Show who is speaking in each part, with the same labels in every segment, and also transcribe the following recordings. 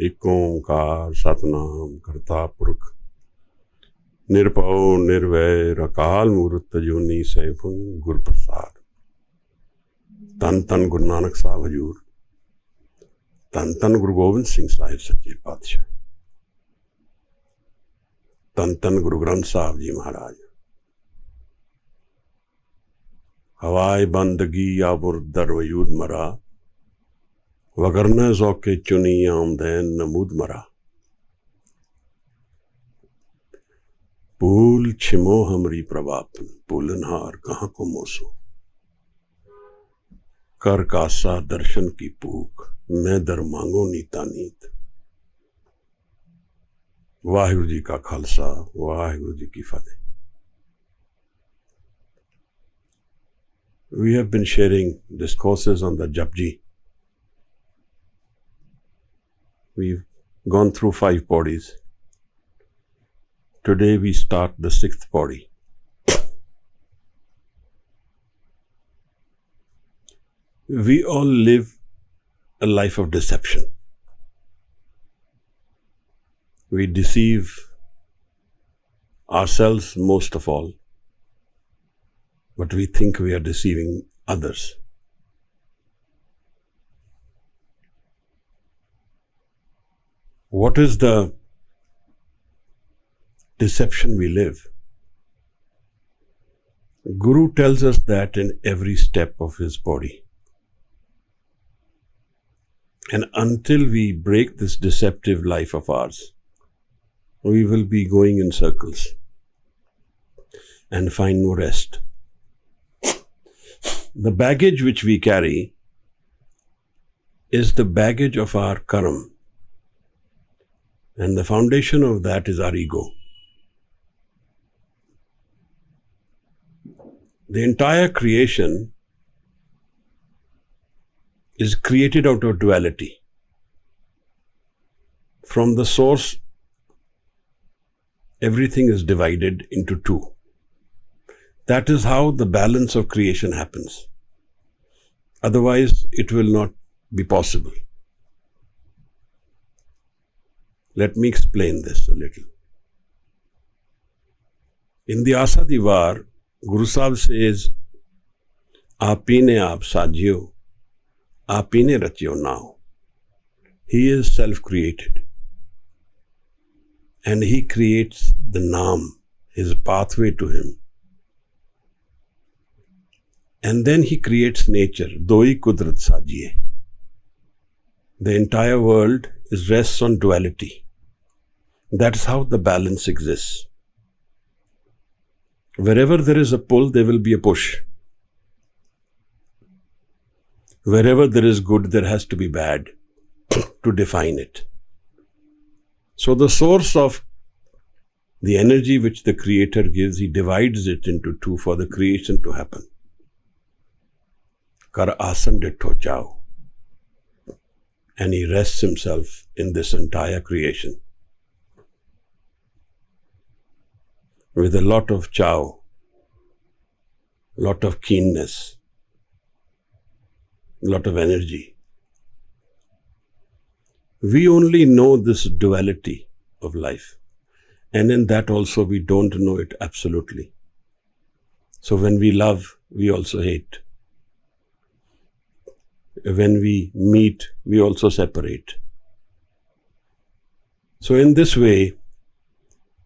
Speaker 1: एक ओंकार सतनाम करता पुरख निरभਉ निर्वैर अकाल मूरत अजूनी सैफुन गुर प्रसाद। धन धन गुरु नानक साहब हजूर, धन धन गुरु गोबिंद सिंह साहिब सच्चे पातशाह, धन धन गुरु ग्रंथ साहब जी महाराज। हवाए बंदगी आबुर दर वयूद मरा, वगरना जौके चुनी आमदैन नमूद मरा। भूल छिमो हमरी प्रभापन, भूलनहार कहाँ को मोसो। कर कासा दर्शन की भूख, मैं दर मांगो नीता नीत। वाहिगुरु जी का खालसा, वाहिगुरु जी की फतेह। We have been sharing discourses on the Japji. We've gone through 5 bodies. Today we start the 6th body. We all live a life of deception. We deceive ourselves most of all, but we think we are deceiving others. What is the deception we live? Guru tells us that in every step of his body. And until we break this deceptive life of ours, we will be going in circles and find no rest. The baggage which we carry is the baggage of our karma, and the foundation of that is our ego. The entire creation is created out of duality. From the source, everything is divided into 2. That is how the balance of creation happens. Otherwise, it will not be possible. Let me explain this a little. In the Asa Diwar, Guru Sahib says, Aapine aap sajiyo, Aapine rachiyo now. He is self-created. And he creates the naam, his pathway to him. And then he creates nature, doi kudrat sajiye. The entire world rests on duality. That's how the balance exists. Wherever there is a pull, there will be a push. Wherever there is good, there has to be bad to define it. So the source of the energy which the Creator gives, he divides it into 2 for the creation to happen. Kar asan ditho chao. And he rests himself in this entire creation with a lot of chow, lot of keenness, lot of energy. We only know this duality of life, and in that also we don't know it absolutely. So when we love, we also hate. When we meet, we also separate. So in this way,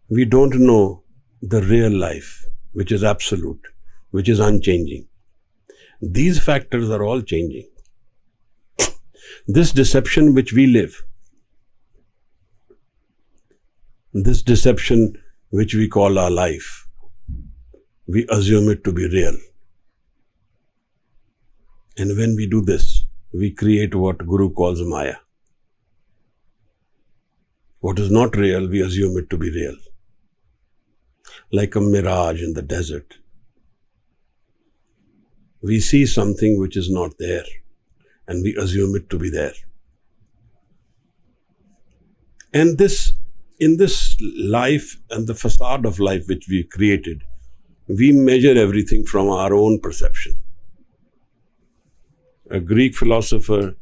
Speaker 1: we don't know the real life, which is absolute, which is unchanging. These factors are all changing. This deception which we live, this deception which we call our life, we assume it to be real. And when we do this, we create what Guru calls Maya. What is not real, we assume it to be real. Like a mirage in the desert. We see something which is not there, and we assume it to be there. And in this life and the facade of life which we created, we measure everything from our own perception. A Greek philosopher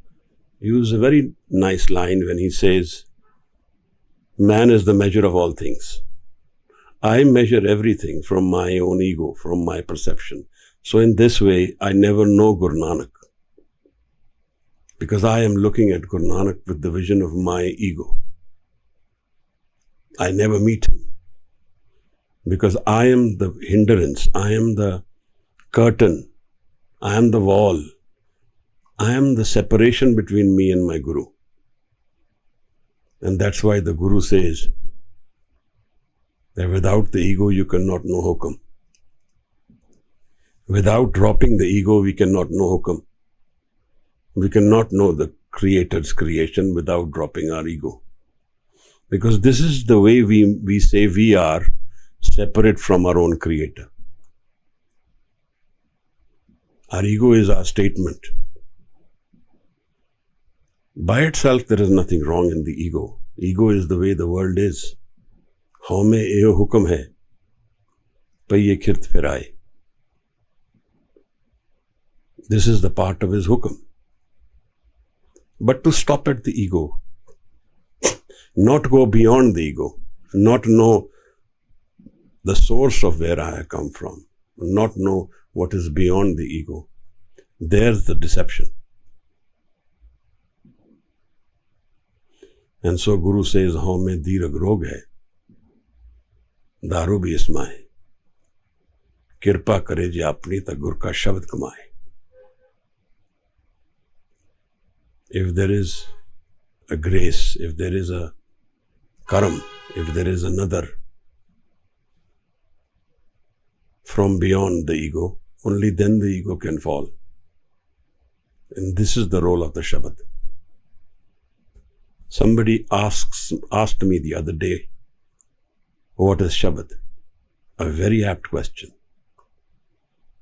Speaker 1: uses a very nice line when he says, man is the measure of all things. I measure everything from my own ego, from my perception. So in this way, I never know Guru Nanak. Because I am looking at Guru Nanak with the vision of my ego. I never meet him. Because I am the hindrance, I am the curtain, I am the wall, I am the separation between me and my Guru. And that's why the Guru says that without the ego you cannot know Hukam. Without dropping the ego we cannot know Hukam. We cannot know the Creator's creation without dropping our ego. Because this is the way we say we are separate from our own Creator. Our ego is our statement. By itself, there is nothing wrong in the ego. Ego is the way the world is. Haume eo hukam hai, paiye khirt firai. This is the part of his hukam. But to stop at the ego, not go beyond the ego, not know the source of where I have come from, not know what is beyond the ego, there's the deception. And so Guru says, Haume dirag rog hai, daru bhi isma hai, kirpa kare je apni ta gur ka shabd kamaye. If there is a grace, if there is a karam, if there is another from beyond the ego, only then the ego can fall. And this is the role of the Shabad. Somebody asked me the other day, what is Shabad? A very apt question.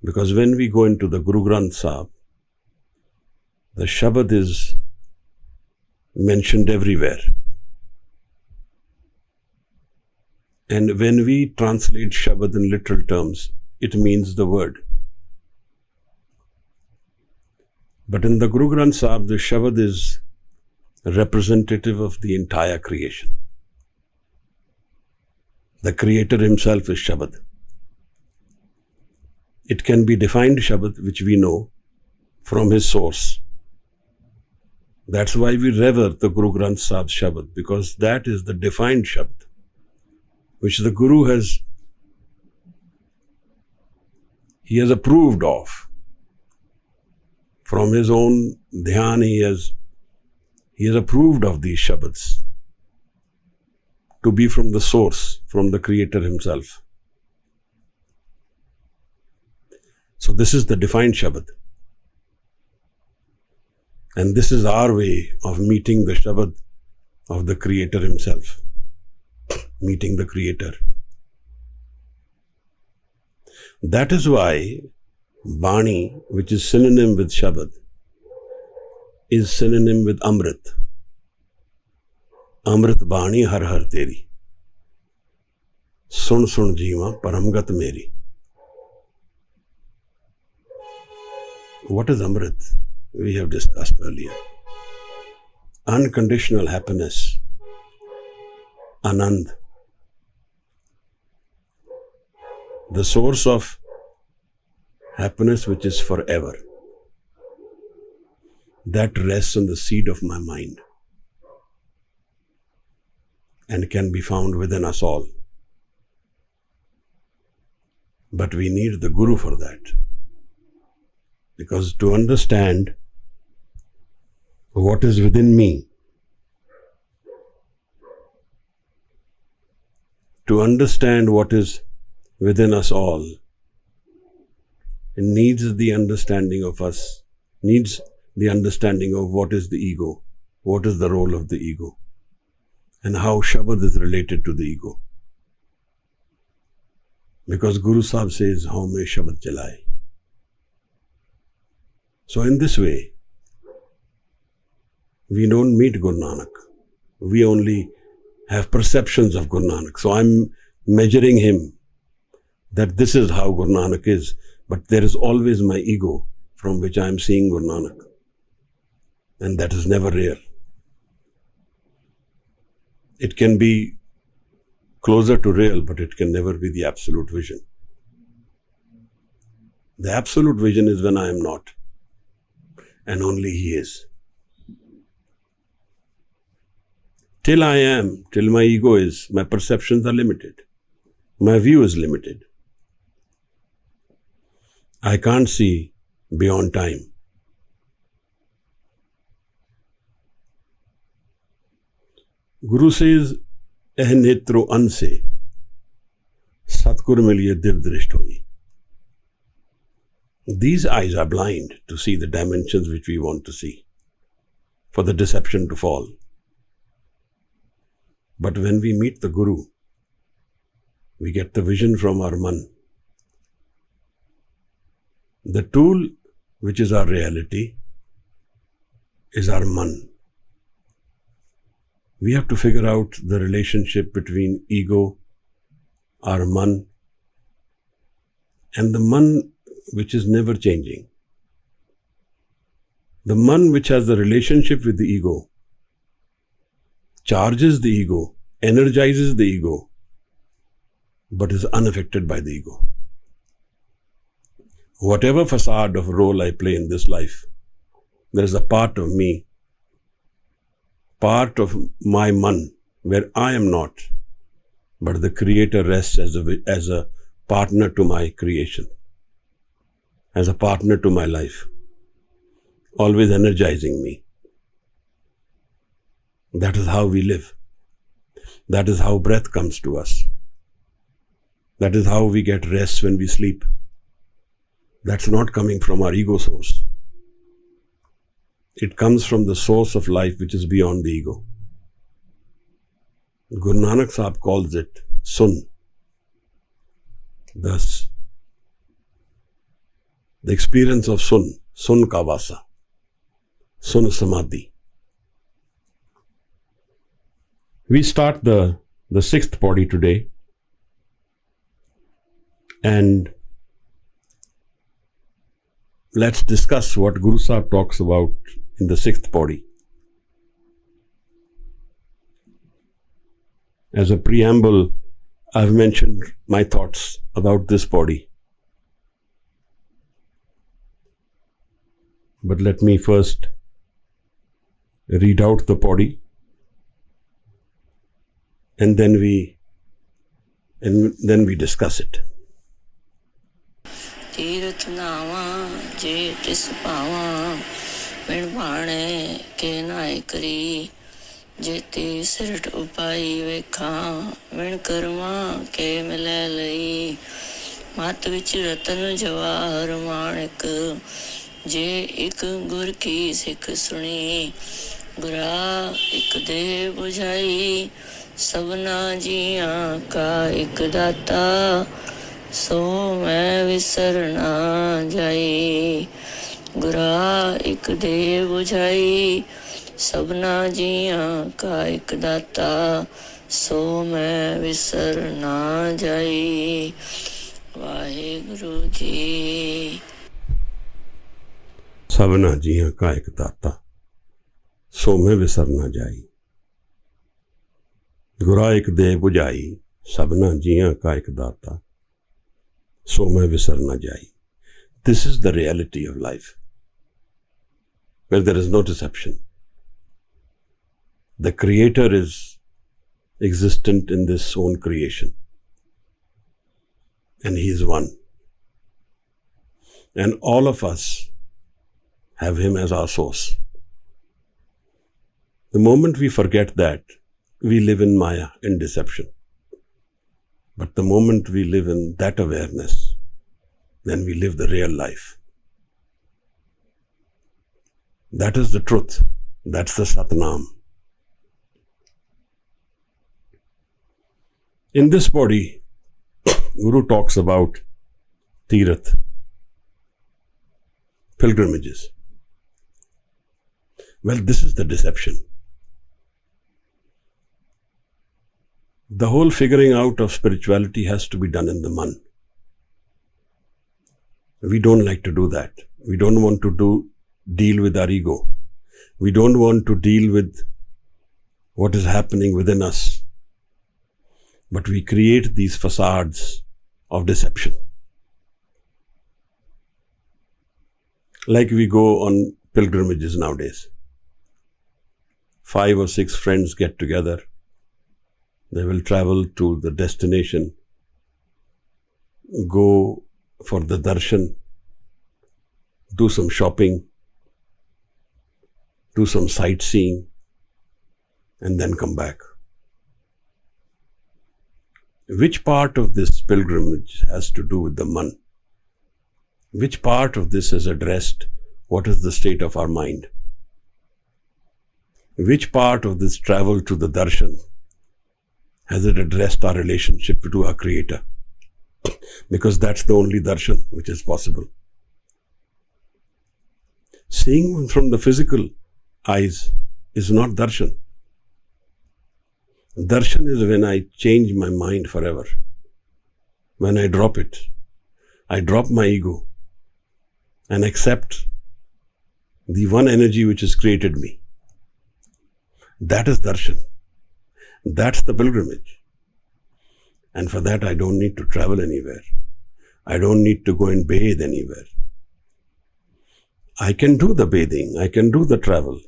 Speaker 1: Because when we go into the Guru Granth Sahib, the Shabad is mentioned everywhere. And when we translate Shabad in literal terms, it means the word. But in the Guru Granth Sahib, the Shabad is representative of the entire creation. The Creator himself is Shabad. It can be defined Shabad, which we know from his source. That's why we revere the Guru Granth Sahib Shabad, because that is the defined Shabad, which the Guru has approved of. From his own dhyan, he has approved of these Shabads to be from the source, from the Creator himself. So this is the defined Shabad. And this is our way of meeting the Shabad of the Creator himself. Meeting the Creator. That is why Bani, which is synonym with Shabad, is synonym with Amrit. Amrit Bani har har teri. Sun sun jeeva paramgat meri. What is Amrit? We have discussed earlier. Unconditional happiness. Anand. The source of happiness which is forever. That rests on the seed of my mind and can be found within us all. But we need the Guru for that. Because to understand what is within me, to understand what is within us all, it needs the understanding of us, needs the understanding of what is the ego, what is the role of the ego, and how Shabad is related to the ego. Because Guru Sahib says, Haume Shabad Chalai. So in this way, we don't meet Guru Nanak. We only have perceptions of Guru Nanak. So I'm measuring him that this is how Guru Nanak is. But there is always my ego from which I am seeing Guru Nanak. And that is never real. It can be closer to real, but it can never be the absolute vision. The absolute vision is when I am not, and only He is. Till I am, till my ego is, my perceptions are limited. My view is limited. I can't see beyond time. Guru says, "Eh netro anse, Satgur miliye div drisht hoi." These eyes are blind to see the dimensions which we want to see, for the deception to fall. But when we meet the Guru, we get the vision from our man. The tool which is our reality is our man. We have to figure out the relationship between ego, our man, and the man which is never changing. The man which has the relationship with the ego charges the ego, energizes the ego, but is unaffected by the ego. Whatever facade of role I play in this life, there is a part of me, part of my man, where I am not, but the Creator rests as a partner to my creation, as a partner to my life, always energizing me. That is how we live. That is how breath comes to us. That is how we get rest when we sleep. That's not coming from our ego source. It comes from the source of life which is beyond the ego. Guru Nanak Sahib calls it Sun. Thus, the experience of Sun Kavasa, Sun Samadhi. We start the sixth body today, and let's discuss what Guru Sahib talks about in the sixth body. As a preamble, I've mentioned my thoughts about this body. But let me first read out the body, and then we discuss it.
Speaker 2: Tirath नावा जे तिस पावा बिन भाणे के नाय करी जेती सिरट उपाई वेखा बिन कर्मा के मिले लई मत विच रतन जवाहर माणक जे एक गुर की सिख सुनी गुरा एक दे बुझाई सबना जियां का एक दाता सो मैं विसर ना जाई गुरा एक दे बुझाई सबना जियां का एक दाता सो मैं विसर ना जाई वाहिगुरु जी।
Speaker 1: सबना जियां का एक दाता सो मैं विसर ना जाई गुरा एक दे बुझाई सबना जियां का एक दाता so मैं विसर ना जाई. This is the reality of life, where there is no deception. The Creator is existent in this own creation, and He is one. And all of us have Him as our source. The moment we forget that, we live in Maya, in deception. But the moment we live in that awareness, then we live the real life. That is the truth. That's the Satnam. In this body, Guru talks about Tirath, pilgrimages. Well, this is the deception. The whole figuring out of spirituality has to be done in the man. We don't like to do that. We don't want to deal with our ego. We don't want to deal with what is happening within us. But we create these facades of deception. Like we go on pilgrimages nowadays. 5 or 6 friends get together. They will travel to the destination, go for the darshan, do some shopping, do some sightseeing, and then come back. Which part of this pilgrimage has to do with the man? Which part of this has addressed what is the state of our mind? Which part of this travel to the darshan has it addressed our relationship to our Creator? Because that's the only darshan which is possible. Seeing from the physical eyes is not darshan. Darshan is when I change my mind forever. When I drop it, I drop my ego and accept the one energy which has created me. That is darshan. That's the pilgrimage. And for that I don't need to travel anywhere. I don't need to go and bathe anywhere. I can do the bathing, I can do the travel.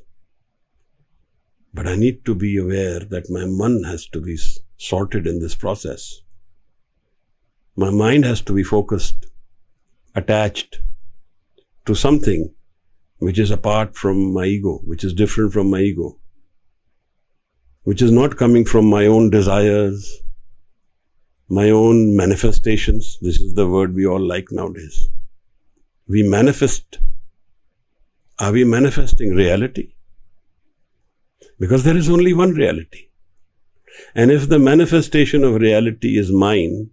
Speaker 1: But I need to be aware that my man has to be sorted in this process. My mind has to be focused, attached to something which is apart from my ego, which is different from my ego, which is not coming from my own desires, my own manifestations. This is the word we all like nowadays. We manifest. Are we manifesting reality? Because there is only one reality. And if the manifestation of reality is mine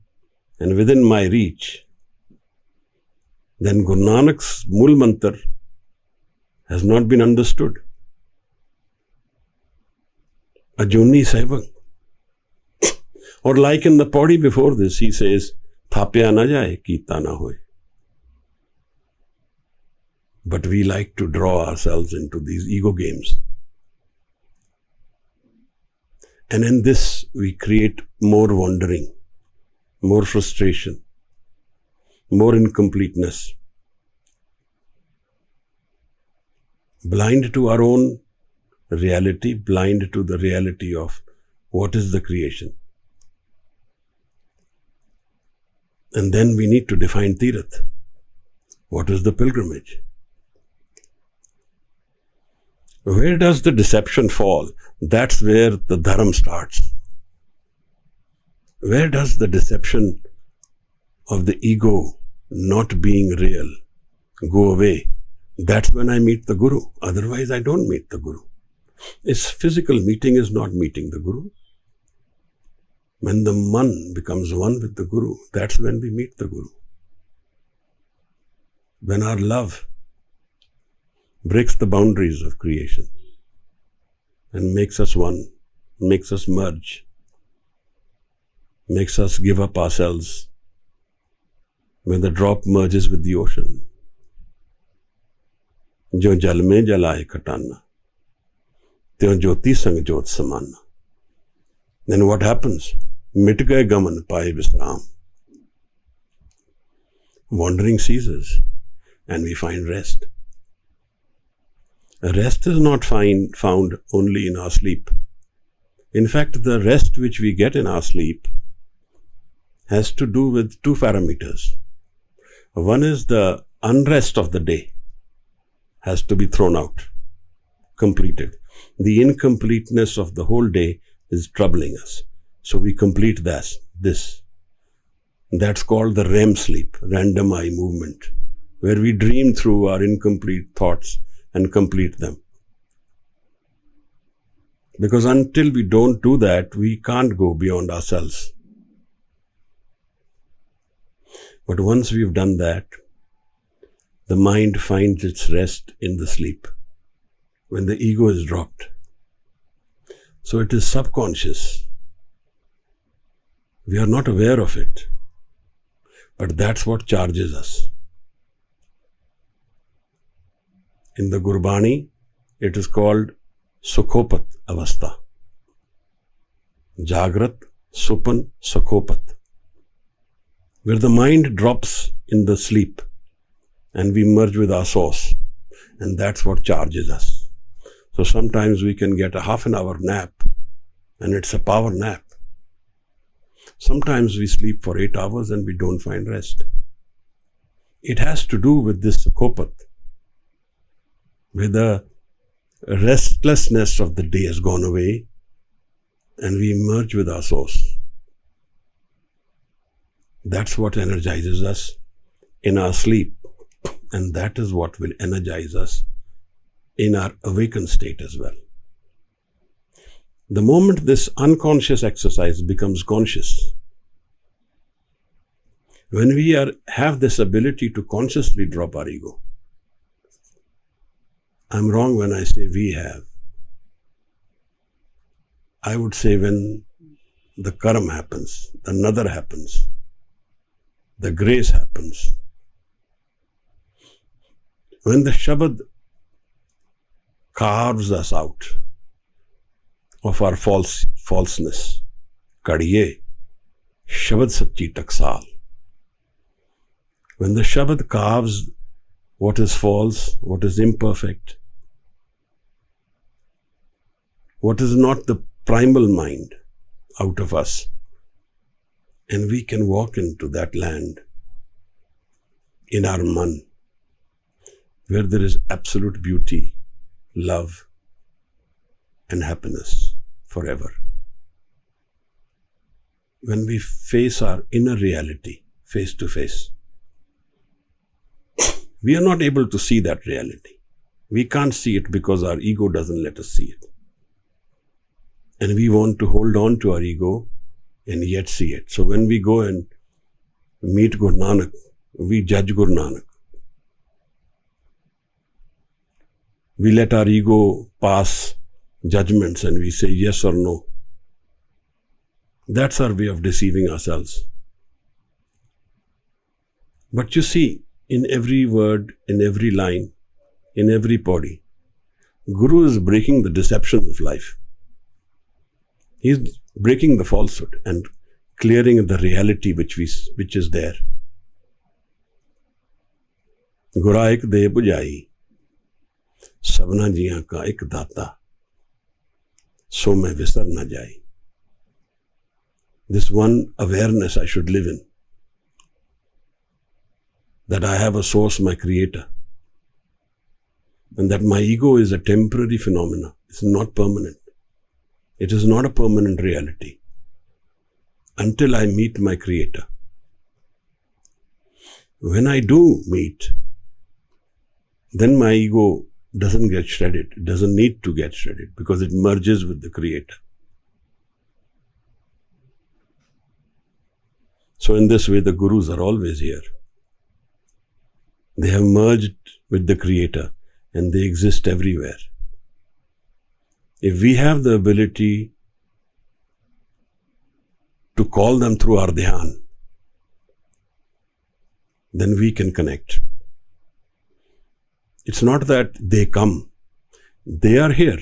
Speaker 1: and within my reach, then Guru Nanak's Mool Mantra has not been understood. Ajuni Saibang. Or like in the Pauri before this, he says, Thapya na jaye, kita na hoye. But we like to draw ourselves into these ego games. And in this, we create more wandering, more frustration, more incompleteness. Blind to our own reality, blind to the reality of what is the creation. And then we need to define Tirath. What is the pilgrimage? Where does the deception fall? That's where the dharam starts. Where does the deception of the ego not being real go away? That's when I meet the Guru. Otherwise, I don't meet the Guru. Its physical meeting is not meeting the Guru. When the man becomes one with the Guru, that's when we meet the Guru. When our love breaks the boundaries of creation and makes us one, makes us merge, makes us give up ourselves. When the drop merges with the ocean, jo jal mein jalaye katana, tyo jyoti sang jyot samana. Then what happens? Mit gaye gaman paye visram. Wandering ceases and we find rest. Rest is not found only in our sleep. In fact, the rest which we get in our sleep has to do with 2 parameters. One is the unrest of the day has to be thrown out, completed. The incompleteness of the whole day is troubling us. So we complete this. That's called the REM sleep, random eye movement, where we dream through our incomplete thoughts and complete them. Because until we don't do that, we can't go beyond ourselves. But once we've done that, the mind finds its rest in the sleep, when the ego is dropped. So it is subconscious. We are not aware of it, but that's what charges us. In the Gurbani, It is called Sukhopat Avastha. Jagrat, Supan, Sukhopat. Where the mind drops in the sleep and we merge with our source. And that's what charges us. So sometimes we can get a half an hour nap and it's a power nap. Sometimes we sleep for 8 hours and we don't find rest. It has to do with this Sukhopat, where the restlessness of the day has gone away and we merge with our source. That's what energizes us in our sleep, and that is what will energize us in our awakened state as well. The moment this unconscious exercise becomes conscious, when we have this ability to consciously drop our ego, I'm wrong when I say we have. I would say when the karam happens, the nadar happens, the grace happens, when the Shabad carves us out of our falseness, Kadiye, Shabad Sachi Taksal. When the Shabad carves what is false, what is imperfect, what is not the primal mind out of us, and we can walk into that land in our man, where there is absolute beauty, love, and happiness forever. When we face our inner reality face to face, we are not able to see that reality. We can't see it because our ego doesn't let us see it. And we want to hold on to our ego and yet see it. So when we go and meet Guru Nanak, we judge Guru Nanak. We let our ego pass judgments and we say yes or no. That's our way of deceiving ourselves. But you see, in every word, in every line, in every body, Guru is breaking the deceptions of life. He's breaking the falsehood and clearing the reality which is there. Guraik de bujai, sabna jiyan ka ek data, so main visar na jai. This one awareness I should live in, that I have a source, my creator, and that my ego is a temporary phenomena. It's not permanent. It is not a permanent reality until I meet my creator. When I do meet, then my ego doesn't get shredded. It doesn't need to get shredded because it merges with the creator. So in this way, the gurus are always here. They have merged with the creator and they exist everywhere. If we have the ability to call them through our dhyan, then we can connect. It's not that they come. They are here.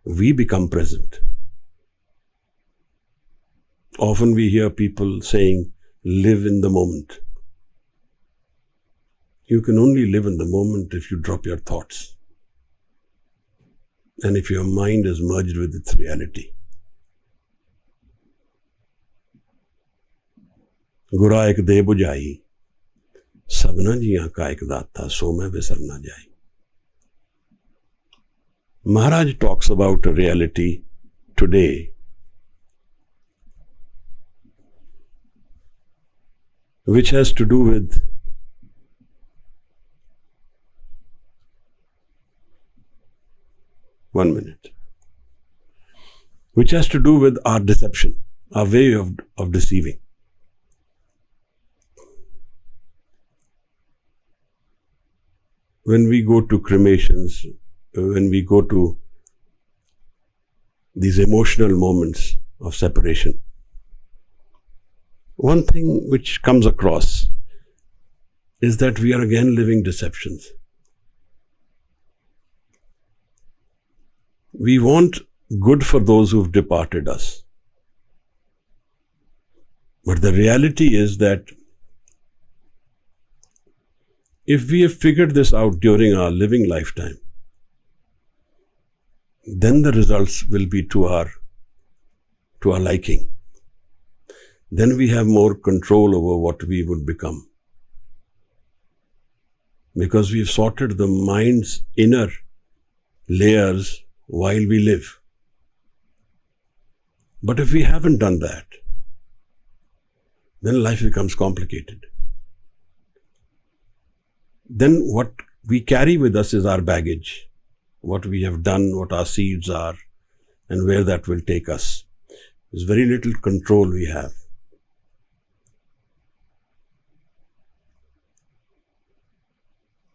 Speaker 1: We become present. Often we hear people saying, live in the moment. You can only live in the moment if you drop your thoughts and if your mind is merged with its reality. Gura ek de bujai, sabna jiyan ka ek data, so main visar na jai. Maharaj talks about a reality today which has to do with which has to do with our deception, our way of deceiving. When we go to cremations, when we go to these emotional moments of separation, one thing which comes across is that we are again living deceptions. We want good for those who've departed us. But the reality is that if we have figured this out during our living lifetime, then the results will be to our liking. Then we have more control over what we would become. Because we've sorted the mind's inner layers while we live. But if we haven't done that, then life becomes complicated. Then what we carry with us is our baggage, what we have done, what our seeds are, and where that will take us. There's very little control we have.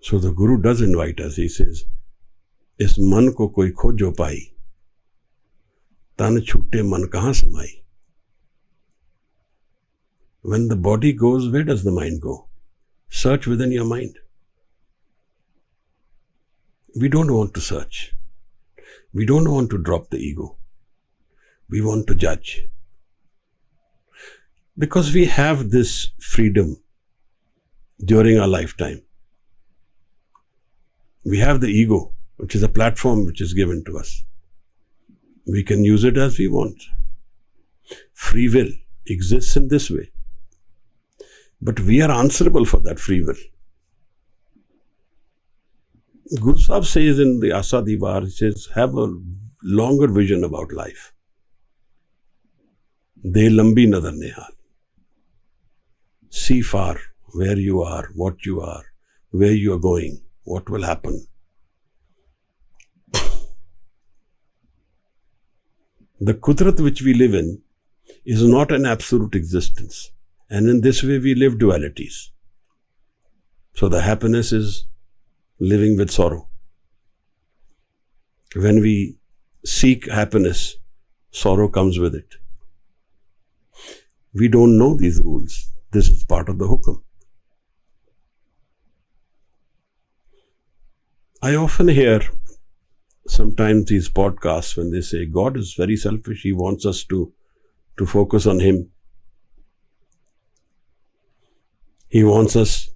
Speaker 1: So the Guru does invite us. He says, "Is man ko koi khojo pai, tan chhute man kahan samai." When the body goes, where does the mind go? Search within your mind. We don't want to search. We don't want to drop the ego. We want to judge. Because we have this freedom during our lifetime. We have the ego, which is a platform which is given to us. We can use it as we want. Free will exists in this way. But we are answerable for that free will. Guru Sahib says in the Asa Diwar, he says, have a longer vision about life. De lambi nazar nihal. See far where you are, what you are, where you are going, what will happen. The Kudrat which we live in is not an absolute existence. And in this way we live dualities. So the happiness is living with sorrow. When we seek happiness, sorrow comes with it. We don't know these rules. This is part of the hukum. I often hear sometimes these podcasts when they say, God is very selfish. He wants us to focus on Him. He wants us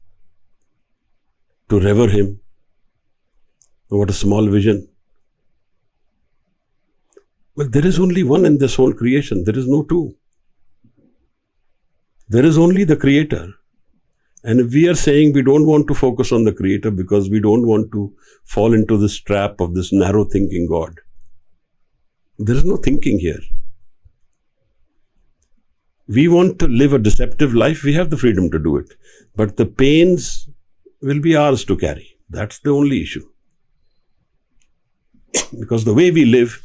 Speaker 1: to revere Him. What a small vision. Well, there is only one in this whole creation. There is no two. There is only the Creator. And if we are saying we don't want to focus on the Creator because we don't want to fall into this trap of this narrow thinking God, there is no thinking here. We want to live a deceptive life, we have the freedom to do it. But the pains will be ours to carry. That's the only issue. Because the way we live,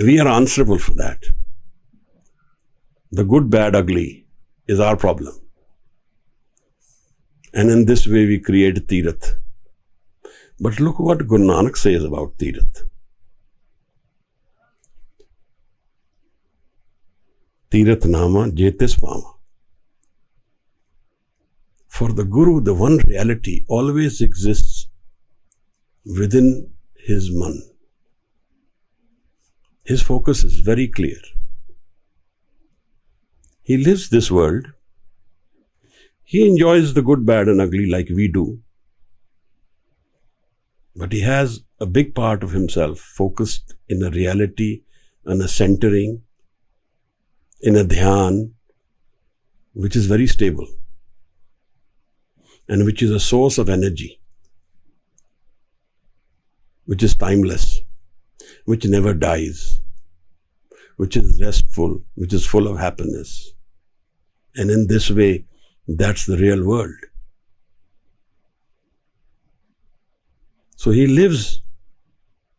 Speaker 1: we are answerable for that. The good, bad, ugly is our problem. And in this way we create Tirath. But look what Guru Nanak says about Tirath. Tirath nama jetis pama. For the Guru, the one reality always exists within his man. His focus is very clear. He lives this world. He enjoys the good, bad and ugly like we do. But he has a big part of himself focused in a reality and a centering, in a dhyan, which is very stable and which is a source of energy, which is timeless, which never dies, which is restful, which is full of happiness. And in this way, that's the real world. So he lives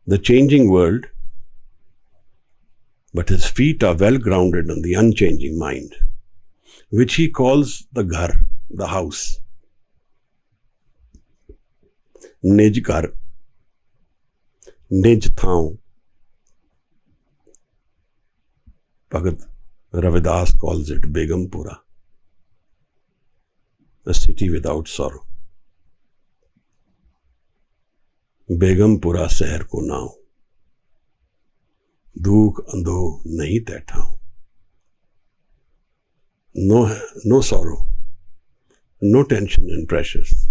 Speaker 1: the changing world, but his feet are well grounded on the unchanging mind, which he calls the ghar, the house. Nij ghar, nij thaun. Bhagat Ravidas calls it Begumpura, a city without sorrow. Begumpura seher ko now. दुख अंधो नहीं तैठाऊं. No sorrow, no tension and pressures.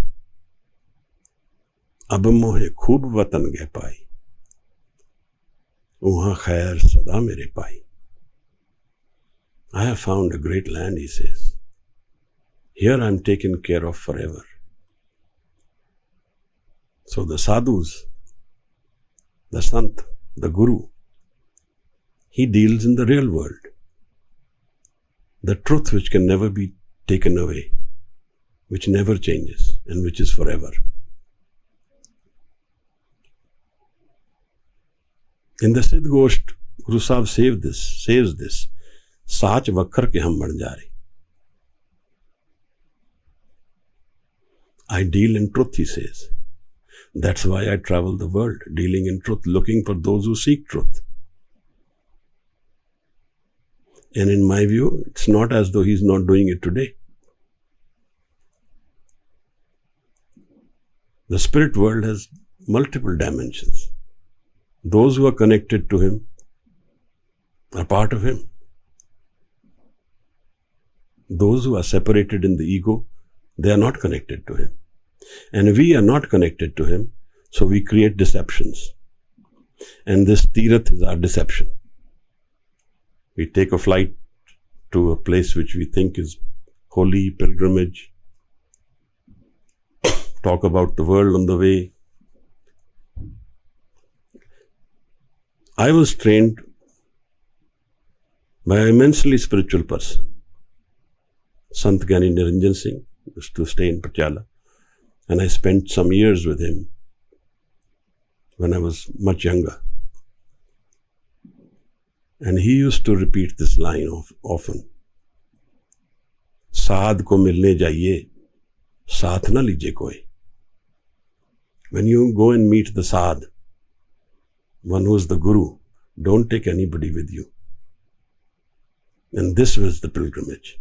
Speaker 1: अब मोहे खूब वतन गए पाई, वहां खैर सदा मेरे पाई. I have found a great land, he says. Here I am taken care of forever. So the sadhus, the sant, the guru, he deals in the real world. The truth which can never be taken away, which never changes and which is forever. In the Siddh Gosht, Guru Sahib says this, Saach vakhar ke hum ban ja rahe. I deal in truth, he says. That's why I travel the world, dealing in truth, looking for those who seek truth. And in my view, it's not as though he's not doing it today. The spirit world has multiple dimensions. Those who are connected to him are part of him. Those who are separated in the ego, they are not connected to him. And we are not connected to him, so we create deceptions. And this tirath is our deception. We take a flight to a place which we think is holy, pilgrimage, talk about the world on the way. I was trained by an immensely spiritual person. Sant Gyani Niranjan Singh used to stay in Patiala, and I spent some years with him when I was much younger. And he used to repeat this line often. Sadh ko milne jaiye, saath na lijye koi. When you go and meet the sadh, one who is the guru, don't take anybody with you. And this was the pilgrimage,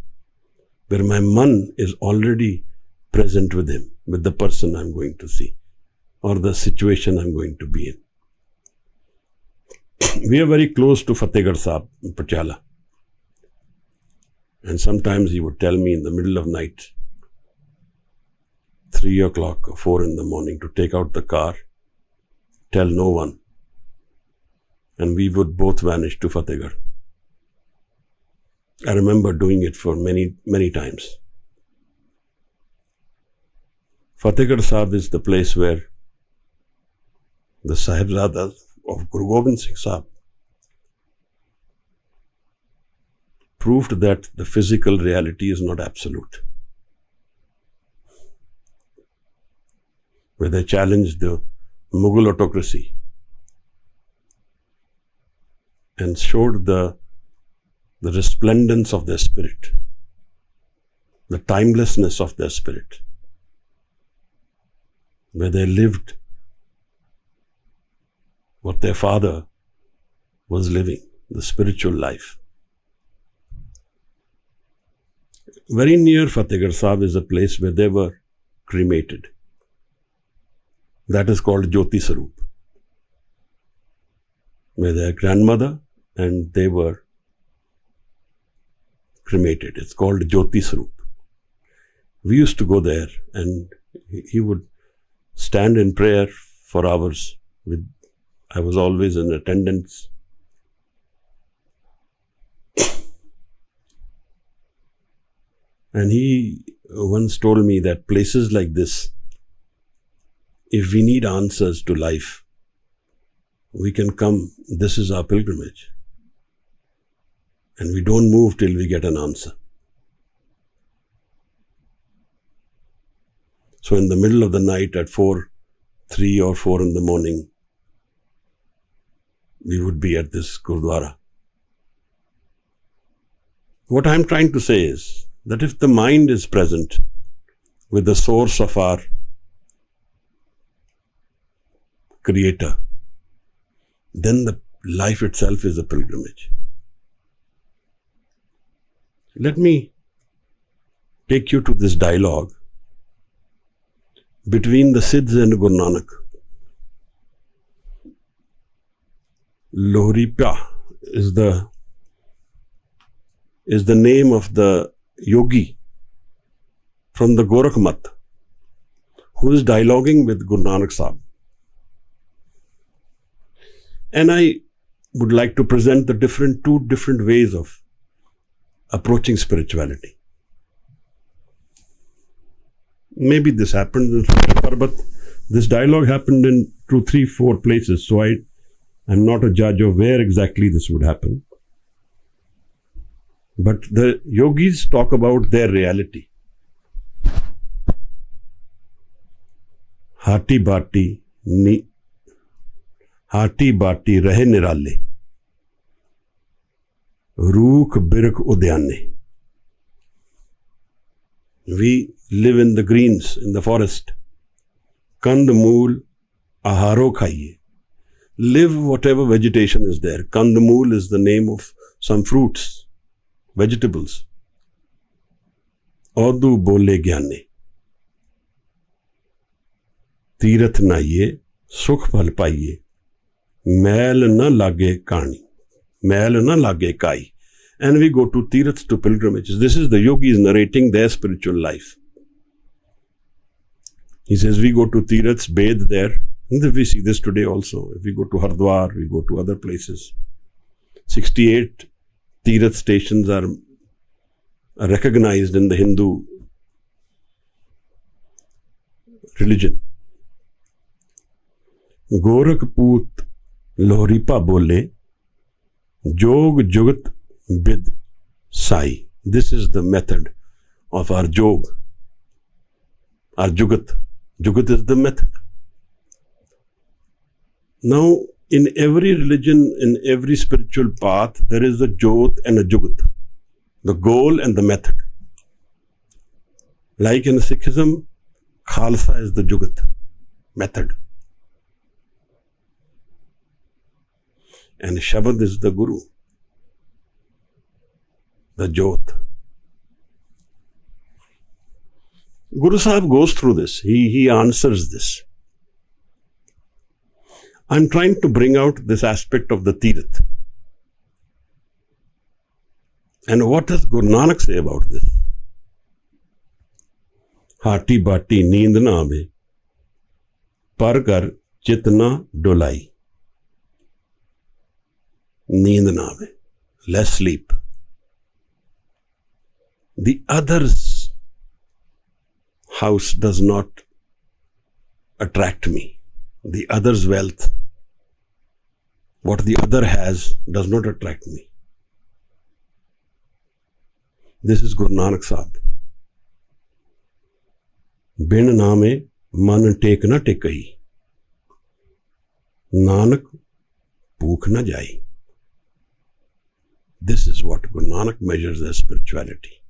Speaker 1: where my man is already present with him, with the person I'm going to see, or the situation I'm going to be in. We are very close to Fatehgarh Sahib in Patiala. And sometimes he would tell me in the middle of night, 3 o'clock or 4 in the morning, to take out the car, tell no one. And we would both vanish to Fatehgarh. I remember doing it for many, many times. Fatehgarh Sahib is the place where the Sahibzadas of Guru Gobind Singh Sahib proved that the physical reality is not absolute. Where they challenged the Mughal autocracy and showed the resplendence of their spirit, the timelessness of their spirit, where they lived what their father was living, the spiritual life. Very near Fatehgarh Sahib is a place where they were cremated. That is called Jyoti Sarup, where their grandmother and they were cremated. It's called Jyoti Sarup. We used to go there, and he would stand in prayer for hours. I was always in attendance. And he once told me that places like this, if we need answers to life, we can come. This is our pilgrimage. And we don't move till we get an answer. So in the middle of the night at 3 or 4 in the morning, we would be at this Gurdwara. What I'm trying to say is that if the mind is present with the source of our Creator, then the life itself is a pilgrimage. Let me take you to this dialogue between the Siddhs and Guru Nanak. Lohripa is the name of the yogi from the Gorakhmat who is dialoguing with Guru Nanak Sahib. And I would like to present the two different ways of approaching spirituality. Maybe this happened in Sri, but this dialogue happened in 2, 3, 4 places, so I'm not a judge of where exactly this would happen. But the yogis talk about their reality. Hati bati rahe nirale, rook birk udyane. We live in the greens, in the forest. Kand mool aharo khaiye. Live whatever vegetation is there. Kand mool is the name of some fruits, vegetables. Audu bole gyane. Tirath naiye, sukh phal paiye. Mail na lage kani. Mail na lage kai. And we go to Tirath, to pilgrimages. This is the yogis narrating their spiritual life. He says, we go to Tiraths, bathe there. And we see this today also. If we go to Hardwar, we go to other places. 68 Tirath stations are recognized in the Hindu religion. Gorakhput Lohripa bole, Jog Jugat Bid Sai. This is the method of our Jog, our Jugat. Jugat is the method. Now, in every religion, in every spiritual path, there is a Jot and a Jugat, the goal and the method. Like in Sikhism, Khalsa is the Jugat, method. And Shabad is the Guru, the Jot. Guru Sahib goes through this. He answers this. I'm trying to bring out this aspect of the Tirath. And what does Guru Nanak say about this? Hati bati neend na aave, par kar chit na dolai. Neend na aave, less sleep. The other's house does not attract me. The other's wealth, what the other has, does not attract me. This is Guru Nanak Sahib. Bin naame man tek na tekai, Nanak bhook na jai. This is what Guru Nanak measures as spirituality.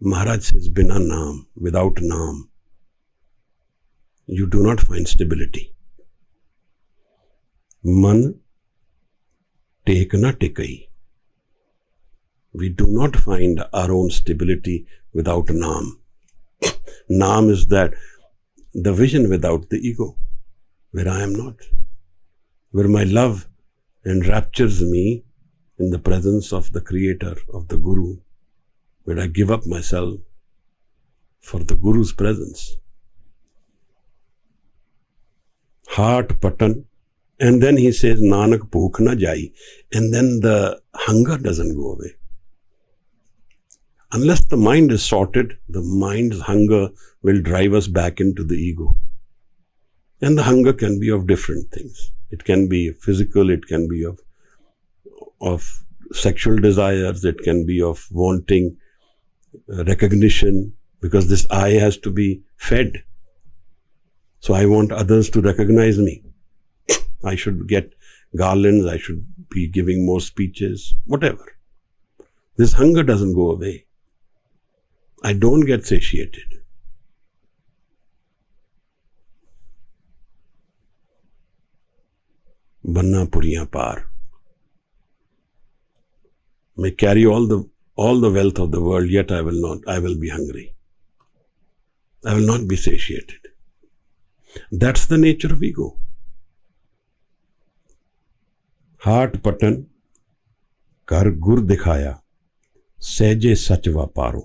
Speaker 1: Maharaj says, Bina naam, without naam, you do not find stability. Man tek na tekai. We do not find our own stability without naam. Naam is that the vision without the ego, where I am not, where my love enraptures me in the presence of the Creator, of the Guru, where I give up myself for the Guru's presence. Heart patan. And then he says, Nanak bhook na jai. And then the hunger doesn't go away. Unless the mind is sorted, the mind's hunger will drive us back into the ego. And the hunger can be of different things. It can be physical, it can be of sexual desires, it can be of wanting recognition, because this I has to be fed. So I want others to recognize me. I should get garlands, I should be giving more speeches, whatever. This hunger doesn't go away. I don't get satiated. Banna puriyan par. May carry all the wealth of the world, yet I will be hungry. I will not be satiated. That's the nature of ego. हाट पटन कर गुर दिखाया सहजे सच वापारो.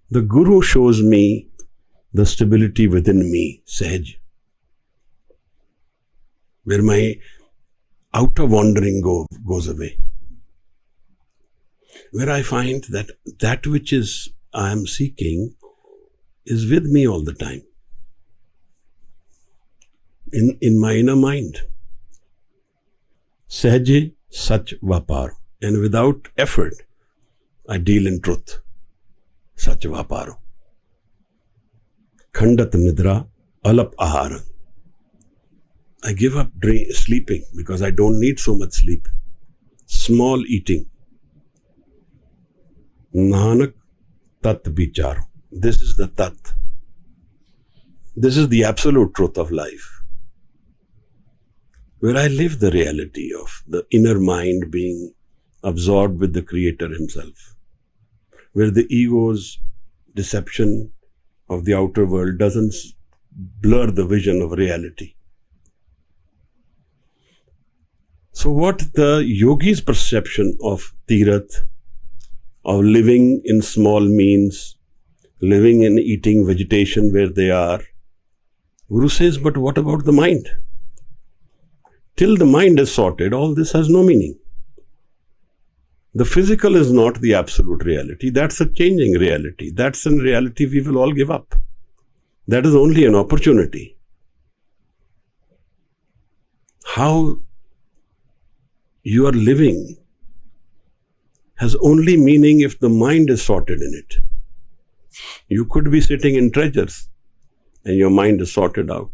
Speaker 1: The Guru shows me the stability within me, Sahaj, where my outer wandering goes away, where I find that which is I am seeking is with me all the time, in my inner mind. Sahaje Sach Vaparo. And without effort, I deal in truth. Sach Vaparo. Khandat Nidra Alap Ahara. I give up sleeping because I don't need so much sleep. Small eating. Nanak Tat Vicharo. This is the Tat. This is the absolute truth of life, where I live the reality of the inner mind being absorbed with the Creator Himself, where the ego's deception of the outer world doesn't blur the vision of reality. So what the yogi's perception of Tirath, of living in small means, living and eating vegetation where they are, Guru says, but what about the mind? Till the mind is sorted, all this has no meaning. The physical is not the absolute reality. That's a changing reality. That's a reality we will all give up. That is only an opportunity. How you are living has only meaning if the mind is sorted in it. You could be sitting in treasures and your mind is sorted out,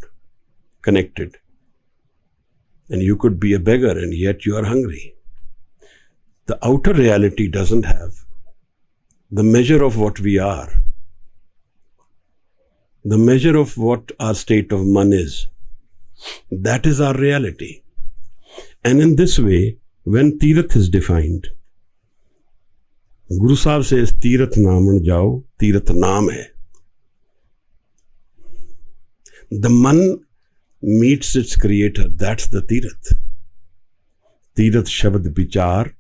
Speaker 1: connected. And you could be a beggar and yet you are hungry. The outer reality doesn't have the measure of what we are, the measure of what our state of man is. That is our reality. And in this way, when Tirath is defined, Guru Sahib says, Tirath Naman Jao, Tirath Naam hai. The man meets its creator, that's the Tirath. Tirath Shabad Vichar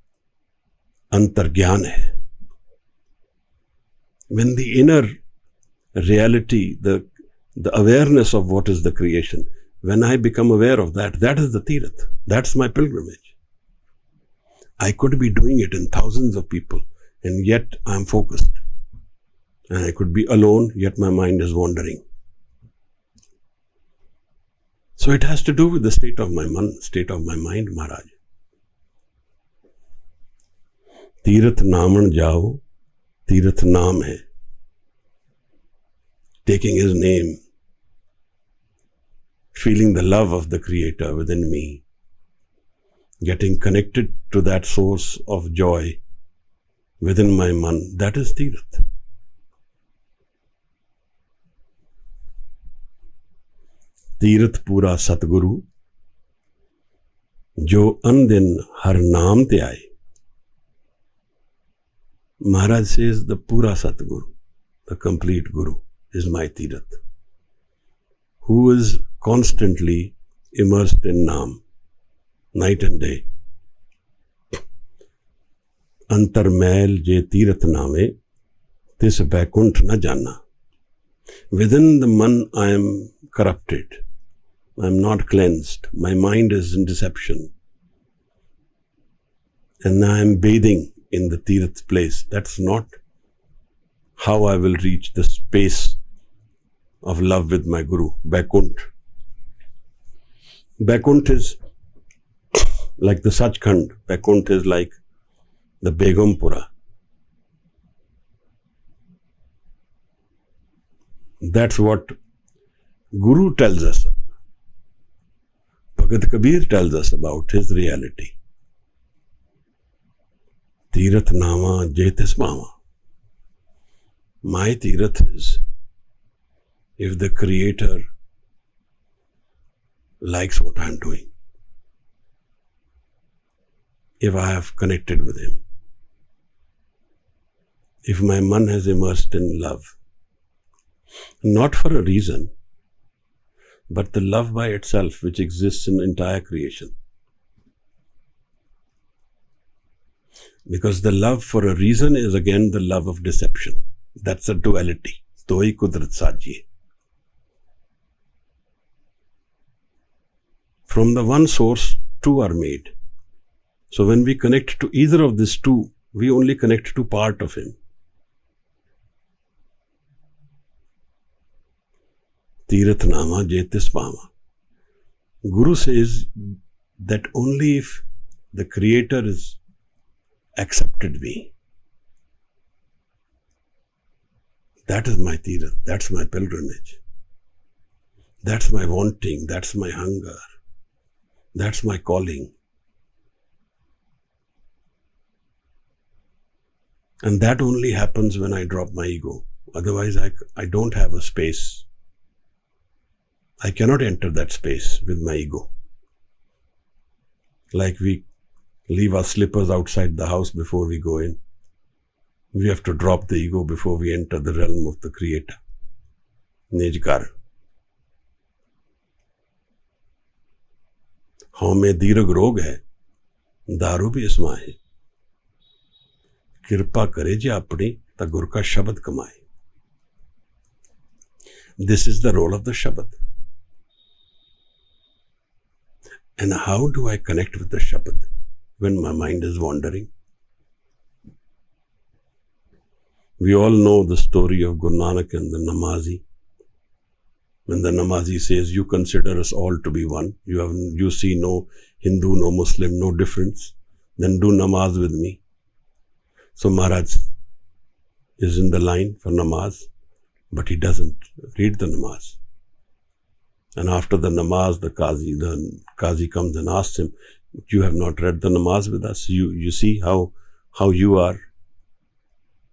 Speaker 1: Antargyan hai. When the inner reality, the awareness of what is the creation, when I become aware of that, that is the Tirath. That's my pilgrimage. I could be doing it in thousands of people, and yet I'm focused. And I could be alone, yet my mind is wandering. So it has to do with the state of my mind, Maharaj. Tirath Naman Jao, Tirath Naam hai. Taking his name, feeling the love of the Creator within me, getting connected to that source of joy within my man, that is Tirath. Tirath Pura Satguru, Jo Andin Har Naam Te Aaye. Maharaj says the Pura Satguru, the complete Guru, is my Tirath, who is constantly immersed in Naam, night and day. Antar mail je Tirath Name, tis Vaikunt na jana. Within the man I am corrupted. I am not cleansed. My mind is in deception. And I am bathing in the Tirath place. That's not how I will reach the space of love with my Guru, Vaikunt. Vaikunt is like the Sachkhand. Vaikunt is like the Begumpura. That's what Guru tells us. Bhagat Kabir tells us about his reality. Tirath Nama Jetis Mama. My Tirath is if the Creator likes what I'm doing, if I have connected with Him, if my man has immersed in love, not for a reason, but the love by itself which exists in entire creation. Because the love for a reason is again the love of deception. That's a duality. Doi kudrat saji. From the one source, two are made. So when we connect to either of these two, we only connect to part of him. Tirath nama jetis pama. Guru says that only if the Creator is accepted me, that is my tirath, that's my pilgrimage, that's my wanting, that's my hunger, that's my calling. And that only happens when I drop my ego. Otherwise, I don't have a space. I cannot enter that space with my ego. Like we leave our slippers outside the house before we go in. We have to drop the ego before we enter the realm of the Creator. Nejkar. हाँ में दीर्घ रोग है, दारू भी इसमें है. कृपा करे जे अपनी ता गुर का शब्द कमाए. This is the role of the Shabad. And how do I connect with the Shabad when my mind is wandering? We all know the story of Guru Nanak and the Namazi. When the Namazi says, you consider us all to be one, you see no Hindu, no Muslim, no difference, then do namaz with me. So Maharaj is in the line for namaz, but he doesn't read the namaz. And after the namaz, the Qazi comes and asks him, you have not read the namaz with us. You see how you are.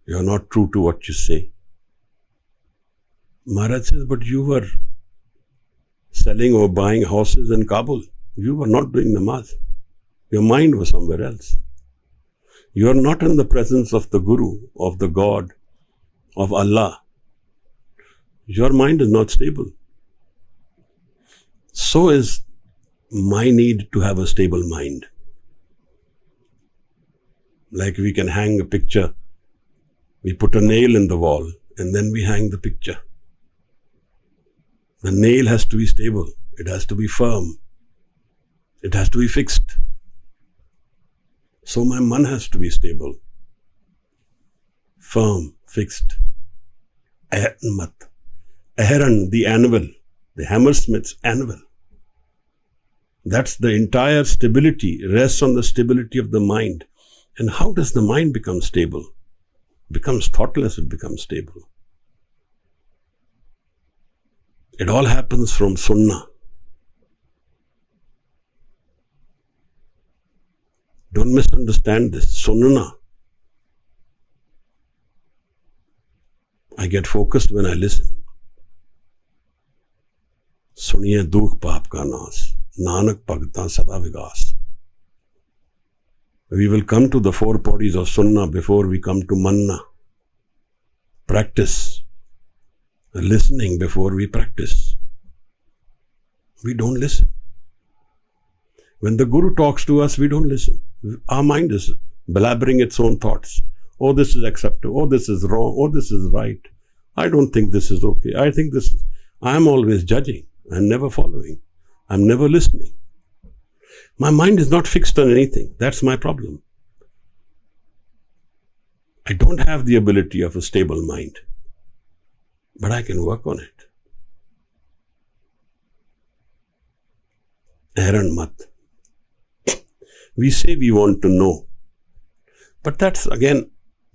Speaker 1: You are not true to what you say. Maharaj says, but you were selling or buying horses in Kabul. You were not doing namaz. Your mind was somewhere else. You are not in the presence of the Guru, of the God, of Allah. Your mind is not stable. So is my need to have a stable mind. Like we can hang a picture, we put a nail in the wall and then we hang the picture. The nail has to be stable, it has to be firm, it has to be fixed. So my man has to be stable, firm, fixed. Aharan, the anvil, the hammersmith's anvil. That's the entire stability, rests on the stability of the mind. And how does the mind become stable? It becomes thoughtless, it becomes stable. It all happens from Sunnah. Don't misunderstand this. Sunnah. I get focused when I listen. Suniye dukh paap ka naas, Nanak bhagtan sada vigas. We will come to the four bodies of Sunnah before we come to Manna. Practice. Listening before we practice. We don't listen. When the Guru talks to us, we don't listen. Our mind is blabbering its own thoughts. Oh, this is acceptable. Oh, this is wrong. Oh, this is right. I don't think this is okay. I think this is... I'm always judging. I'm never following. I'm never listening. My mind is not fixed on anything. That's my problem. I don't have the ability of a stable mind. But I can work on it. Aaron mat. We say we want to know. But that's again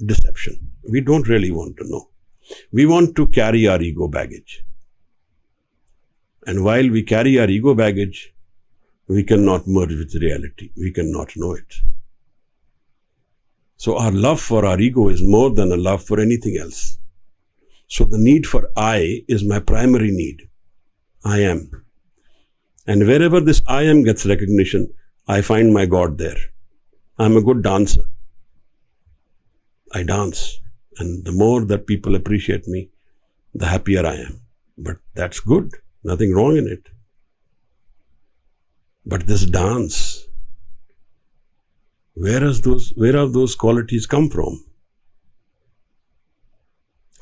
Speaker 1: deception. We don't really want to know. We want to carry our ego baggage. And while we carry our ego baggage, we cannot merge with reality. We cannot know it. So our love for our ego is more than a love for anything else. So the need for I is my primary need. I am. And wherever this I am gets recognition, I find my God there. I'm a good dancer. I dance. And the more that people appreciate me, the happier I am. But that's good. Nothing wrong in it. But this dance, where have those qualities come from?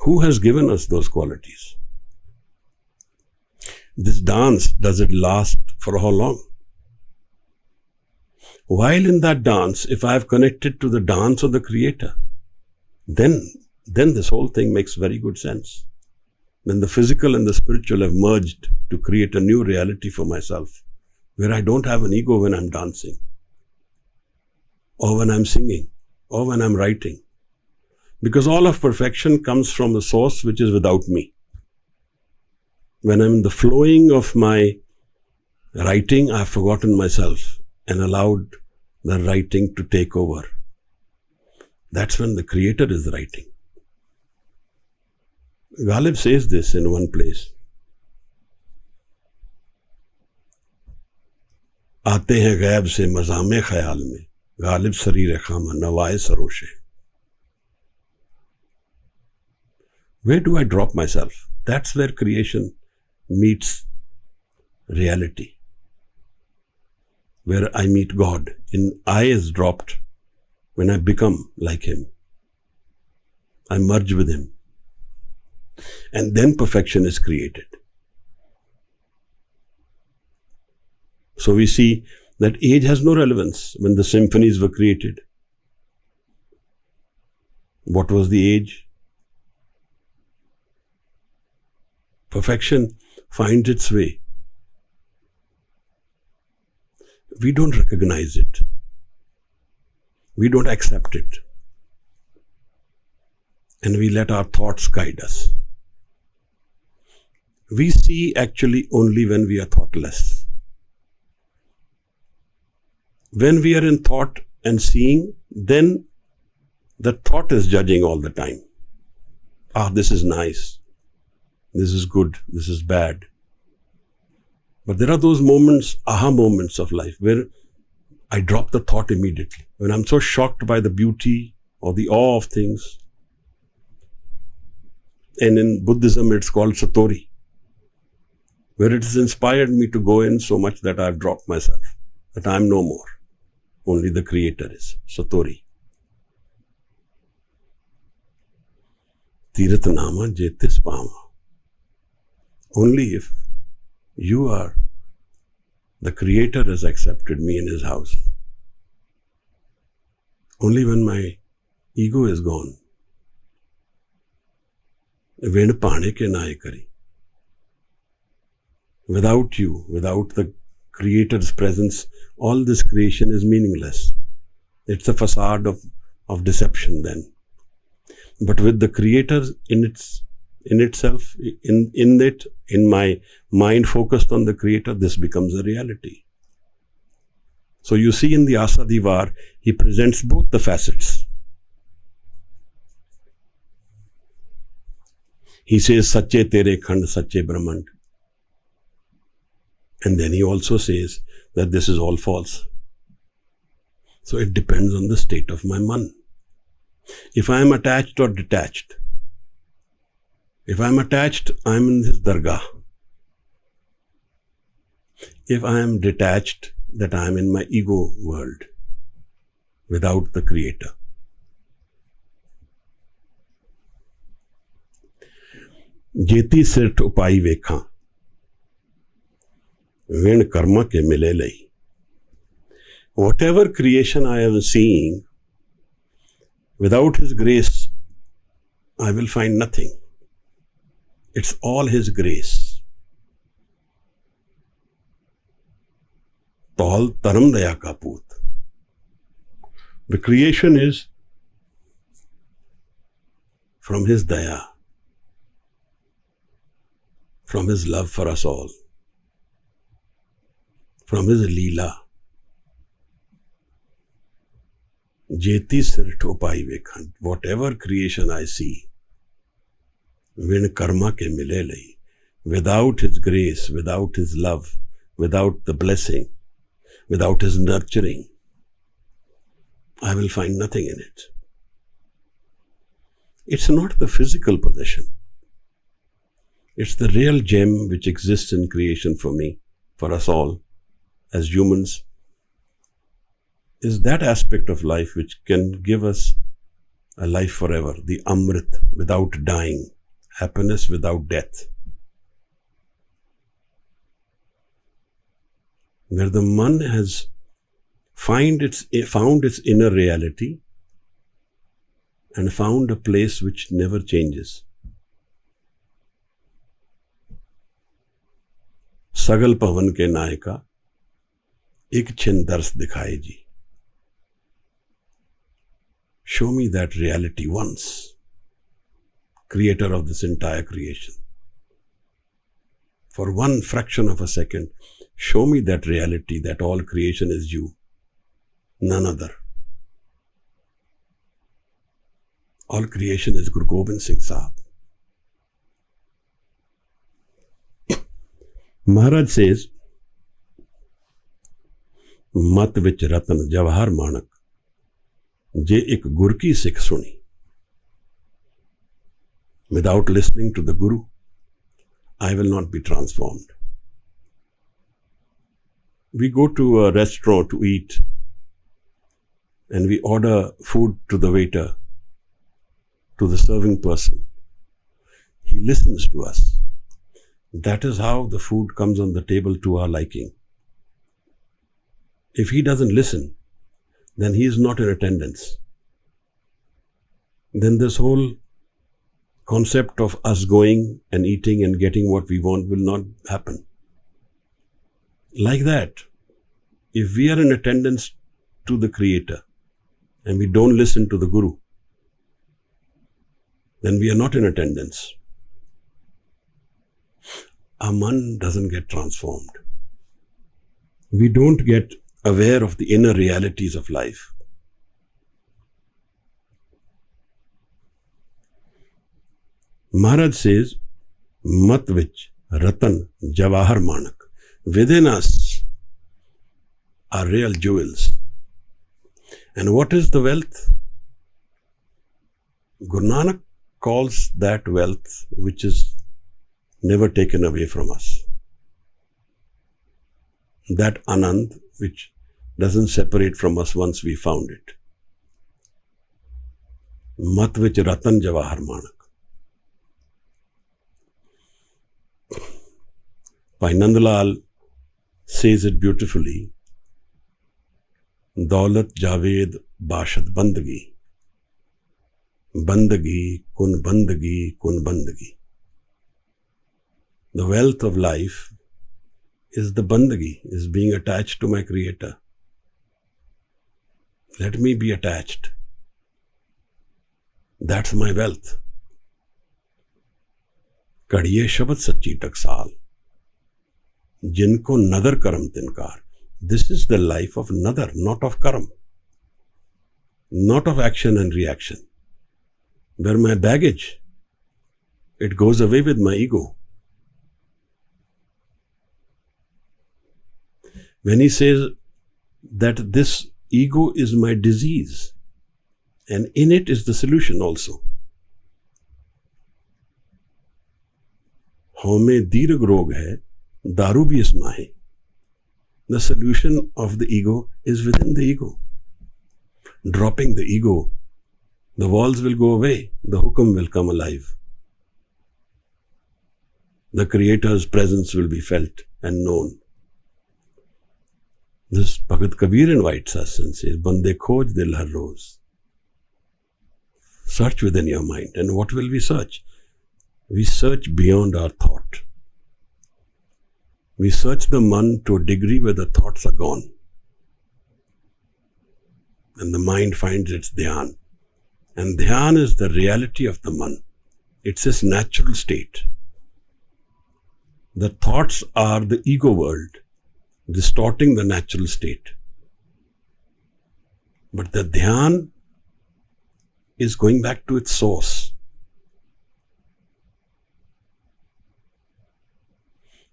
Speaker 1: Who has given us those qualities? This dance, does it last for how long? While in that dance, if I have connected to the dance of the Creator, then this whole thing makes very good sense. When the physical and the spiritual have merged to create a new reality for myself, where I don't have an ego when I'm dancing, or when I'm singing, or when I'm writing. Because all of perfection comes from a source which is without me. When I'm in the flowing of my writing, I've forgotten myself and allowed the writing to take over. That's when the Creator is writing. Ghalib says this in one place. आते हैं गैब से मज़ामे ख्याल में, गालिब शरीर खामा नवाए सरोशे. Where do I drop myself? That's where creation meets reality. Where I meet God. I is dropped when I become like Him. I merge with Him. And then perfection is created. So we see that age has no relevance when the symphonies were created. What was the age? Perfection finds its way. We don't recognize it. We don't accept it. And we let our thoughts guide us. We see actually only when we are thoughtless. When we are in thought and seeing, then the thought is judging all the time. This is nice. This is good. This is bad. But there are those moments, aha moments of life, where I drop the thought immediately. When I'm so shocked by the beauty or the awe of things. And in Buddhism, it's called satori, where it has inspired me to go in so much that I've dropped myself, that I'm no more. Only the Creator is. Satori. Tirath nama jetis pama. Only if you are, the Creator has accepted me in His house. Only when my ego is gone. Vin paane ke nae kari. Without you, without the Creator's presence, all this creation is meaningless. It's a facade of deception then. But with the Creator in itself, in my mind focused on the Creator, this becomes a reality. So you see in the Asa Divar, he presents both the facets. He says, Sache tere khand, Sache Brahmand. And then he also says that this is all false. So it depends on the state of my man. If I am attached or detached. If I am attached, I am in this dargah. If I am detached, that I am in my ego world, without the Creator. Jeti sirt upai vekha. Vin karma ke mile lai. Whatever creation I am seeing, without His grace, I will find nothing. It's all His grace. Tol taram daya ka poot. The creation is from His daya, from His love for us all, from His leela. Jeti sirt upai vekhan. Whatever creation I see, vin karma ke mile lai. Without His grace, without His love, without the blessing, without His nurturing, I will find nothing in it. It's not the physical possession. It's the real gem which exists in creation for me, for us all, as humans, is that aspect of life which can give us a life forever, the Amrit, without dying, happiness without death, where the man has found its inner reality and found a place which never changes. सगल पवन के नायका एक छिन दर्श दिखाए जी. Show me that reality once, creator of this entire creation. For one fraction of a second, show me that reality that all creation is you, none other. All creation is Guru Gobind Singh Sahib. Maharaj says, Mat vich ratan jawahar manak, je ek gur ki sikh suni. Without listening to the Guru, I will not be transformed. We go to a restaurant to eat and we order food to the waiter, to the serving person. He listens to us. That is how the food comes on the table to our liking. If he doesn't listen, then he is not in attendance. Then this whole concept of us going and eating and getting what we want will not happen. Like that, if we are in attendance to the Creator and we don't listen to the Guru, then we are not in attendance. Our man doesn't get transformed. We don't get aware of the inner realities of life. Maharaj says, Mat vich ratan jawahar manak. Within us are real jewels. And what is the wealth? Guru Nanak calls that wealth which is never taken away from us. That Anand which doesn't separate from us once we found it. Mat vich ratan jawahar manak. Bhai Nandlal says it beautifully. Daulat Javed Bashad Bandagi. Bandagi kun bandagi kun bandagi. The wealth of life is the bandagi, is being attached to my Creator. Let me be attached. That's my wealth. Kadiye Shabad Sachi Taksal. Jinko Nadar Karam Tinkar. This is the life of Nadar, not of Karam. Not of action and reaction. Where my baggage, it goes away with my ego. When he says that this ego is my disease, and in it is the solution also. Home dirag rog hai, daru bhi isma hai. The solution of the ego is within the ego. Dropping the ego, the walls will go away, the hukum will come alive. The Creator's presence will be felt and known. This Bhagat Kabir invites us and says, Bande khoj dil har roz. Search within your mind. And what will we search? We search beyond our thought. We search the man to a degree where the thoughts are gone. And the mind finds its dhyan. And dhyan is the reality of the man. It's his natural state. The thoughts are the ego world, distorting the natural state. But the dhyan is going back to its source,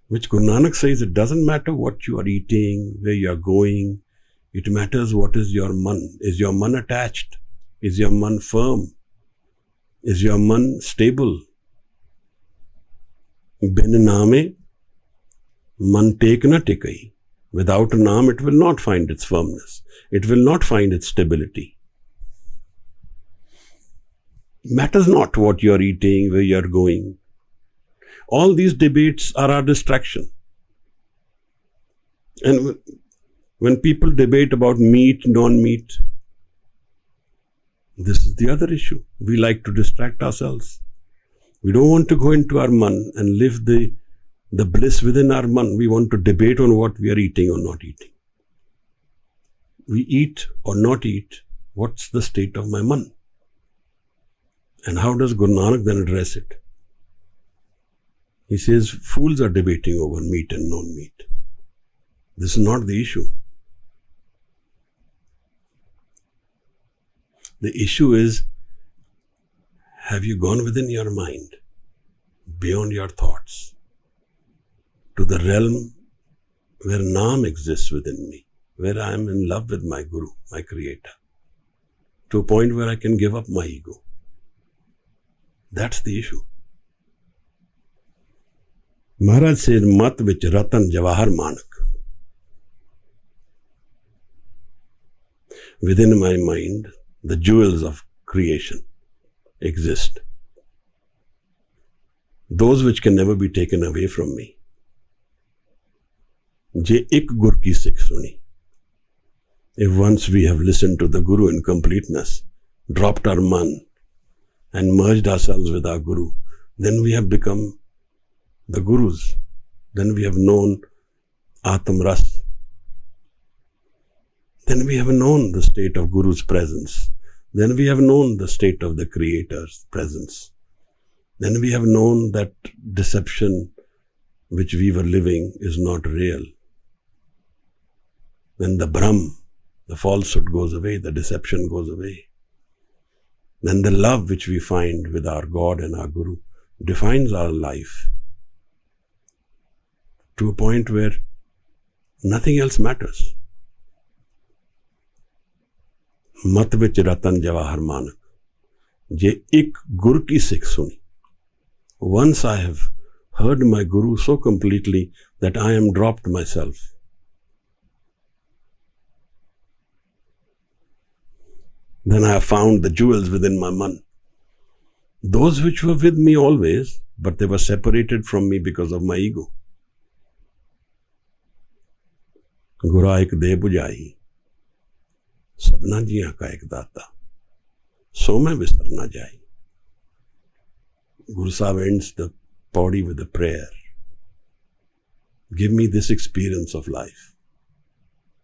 Speaker 1: which Guru Nanak says, it doesn't matter what you are eating, where you are going, it matters what is your man. Is your man attached? Is your man firm? Is your man stable? Bin naame man tek na tikai. Without a naam, it will not find its firmness. It will not find its stability. Matters not what you are eating, where you are going. All these debates are our distraction. And when people debate about meat, non-meat, this is the other issue. We like to distract ourselves. We don't want to go into our man and live the bliss within our man. We want to debate on what we are eating or not eating. We eat or not eat. What's the state of my man? And how does Guru Nanak then address it? He says, fools are debating over meat and non-meat. This is not the issue. The issue is, have you gone within your mind, beyond your thoughts, to the realm where Naam exists within me, where I am in love with my Guru, my Creator, to a point where I can give up my ego. That's the issue. Maharaj says, mat vich ratan jawahar manak. Within my mind, the jewels of creation exist. Those which can never be taken away from me. Je ik gur ki sikh suni. If once we have listened to the Guru in completeness, dropped our man, and merged ourselves with our Guru, then we have become the Gurus. Then we have known Atam Ras. Then we have known the state of Guru's presence. Then we have known the state of the Creator's presence. Then we have known that deception which we were living is not real. Then the Brahm, the falsehood goes away, the deception goes away. Then the love which we find with our God and our Guru defines our life to a point where nothing else matters. Mat vich ratan jawahar manak. Je ik gur ki sikh suni. Once I have heard my Guru so completely that I am dropped myself. Then I have found the jewels within my man. Those which were with me always, but they were separated from me because of my ego. Gura ek de bujai. Sabna jiyan ka ek data. So mein visar na jai. Guru Sahib ends the Pauri with a prayer. Give me this experience of life.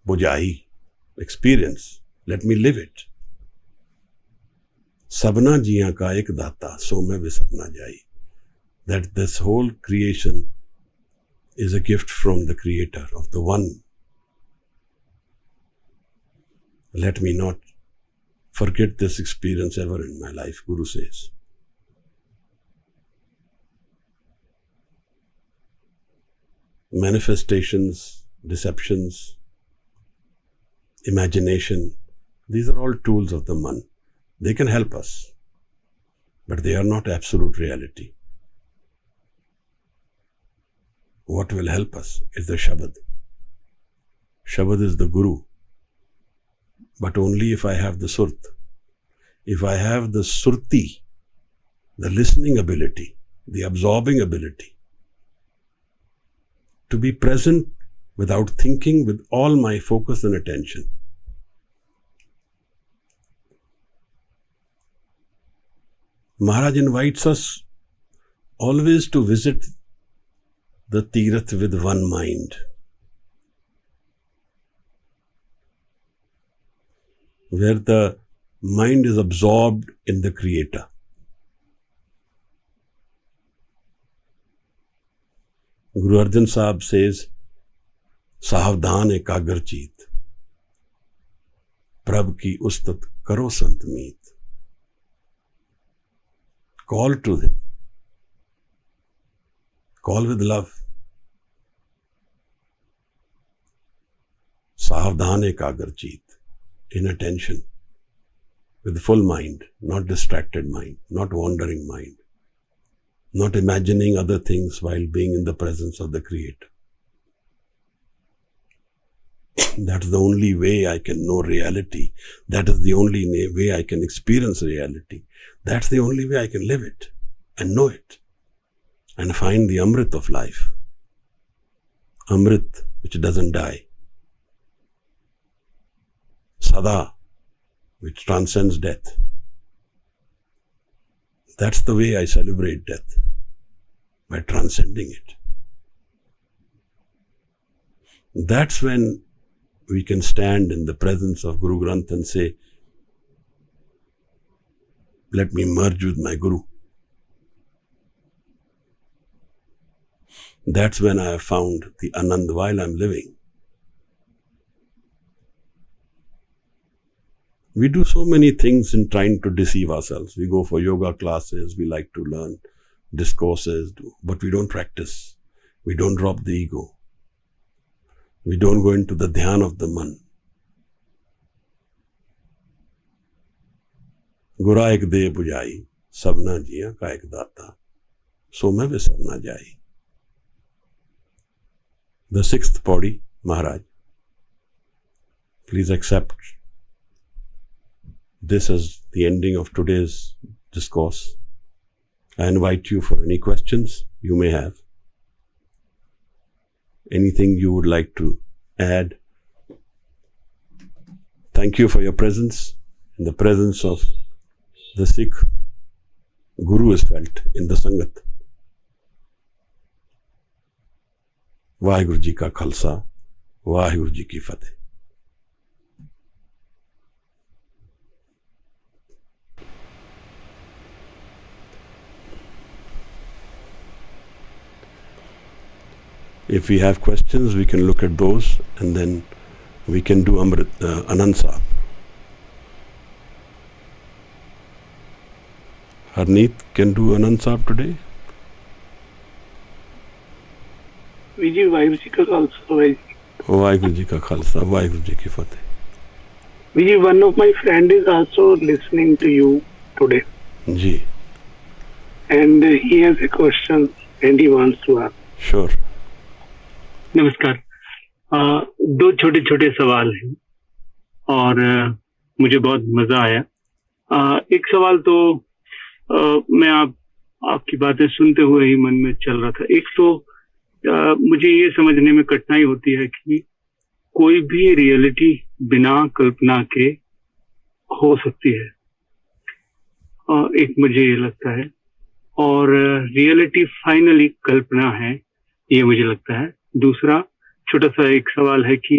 Speaker 1: Bujai. Experience. Let me live it. Sabna jiyan ka ek data, so mein visar na jai. That this whole creation is a gift from the Creator, of the One. Let me not forget this experience ever in my life, Guru says. Manifestations, deceptions, imagination, these are all tools of the Man. They can help us, but they are not absolute reality. What will help us is the Shabad. Shabad is the Guru, but only if I have the Surt. If I have the Surti, the listening ability, the absorbing ability, to be present without thinking with all my focus and attention. Maharaj invites us always to visit the Tirath with one mind. Where the mind is absorbed in the Creator. Guru Arjan Sahib says, Sahavdhan ekagar cheet, Prabh ki ustat karo sant meet. Call to Him. Call with love. Sahavdhan ekagar cheet. In attention, with full mind, not distracted mind, not wandering mind. not imagining other things while being in the presence of the Creator. That's the only way I can know reality. That is the only way I can experience reality. That's the only way I can live it and know it and find the Amrit of life. Amrit which doesn't die. Sada, which transcends death. That's the way I celebrate death, by transcending it. That's when we can stand in the presence of Guru Granth and say, let me merge with my Guru. That's when I have found the Anand while I'm living. We do so many things in trying to deceive ourselves. We go for yoga classes, we like to learn discourses, but we don't practice. We don't drop the ego. We don't go into the dhyan of the man. गुरा एक दे बुझाई, सबना जिया का एक दाता, सो मैं विसर ना जाई. The sixth Pauri, Maharaj. Please accept this as the ending of today's discourse. I invite you for any questions you may have. Anything you would like to add. Thank you for your presence. In the presence of the Sikh, Guru is felt in the Sangat. Vaheguru Ji ka Khalsa, Vaheguru Ji ki Fateh. If we have questions, we can look at those and then we can do Anand Sahib. Harneet can do Anand Sahib today.
Speaker 3: जी वाहिगुरु जी का खालसा
Speaker 1: वाहिगुरु जी का खालसा वाहिगुरु जी की फतेह.
Speaker 3: जी one of my friend is also listening to you today.
Speaker 1: Ji.
Speaker 3: And he has a question and he wants to ask.
Speaker 1: Sure.
Speaker 3: नमस्कार. दो छोटे छोटे सवाल हैं और मुझे बहुत मजा आया. एक सवाल तो मैं आपकी बातें सुनते हुए ही मन में चल रहा था. एक तो मुझे ये समझने में कठिनाई होती है कि कोई भी रियलिटी बिना कल्पना के हो सकती है. एक मुझे ये लगता है और रियलिटी फाइनली कल्पना है, ये मुझे लगता है. दूसरा छोटा सा एक सवाल है कि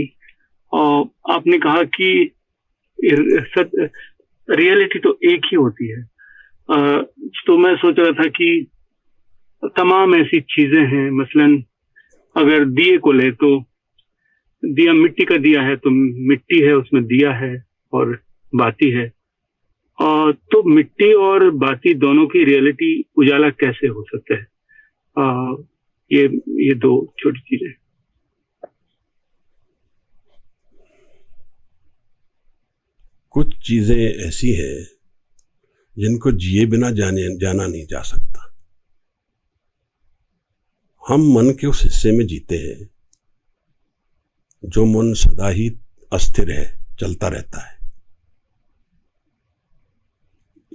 Speaker 3: आपने कहा कि रियलिटी तो एक ही होती है. तो मैं सोच रहा था कि तमाम ऐसी चीजें हैं, मसलन अगर दिए को ले तो दिया मिट्टी का दिया है तो मिट्टी है, उसमें दिया है और बाती है. तो मिट्टी और बाती दोनों की रियलिटी उजाला कैसे हो सकता है? ये दो छोटी चीजें.
Speaker 1: कुछ चीजें ऐसी हैं जिनको जिए बिना जाना नहीं जा सकता. हम मन के उस हिस्से में जीते हैं जो मन सदा ही अस्थिर है, चलता रहता है.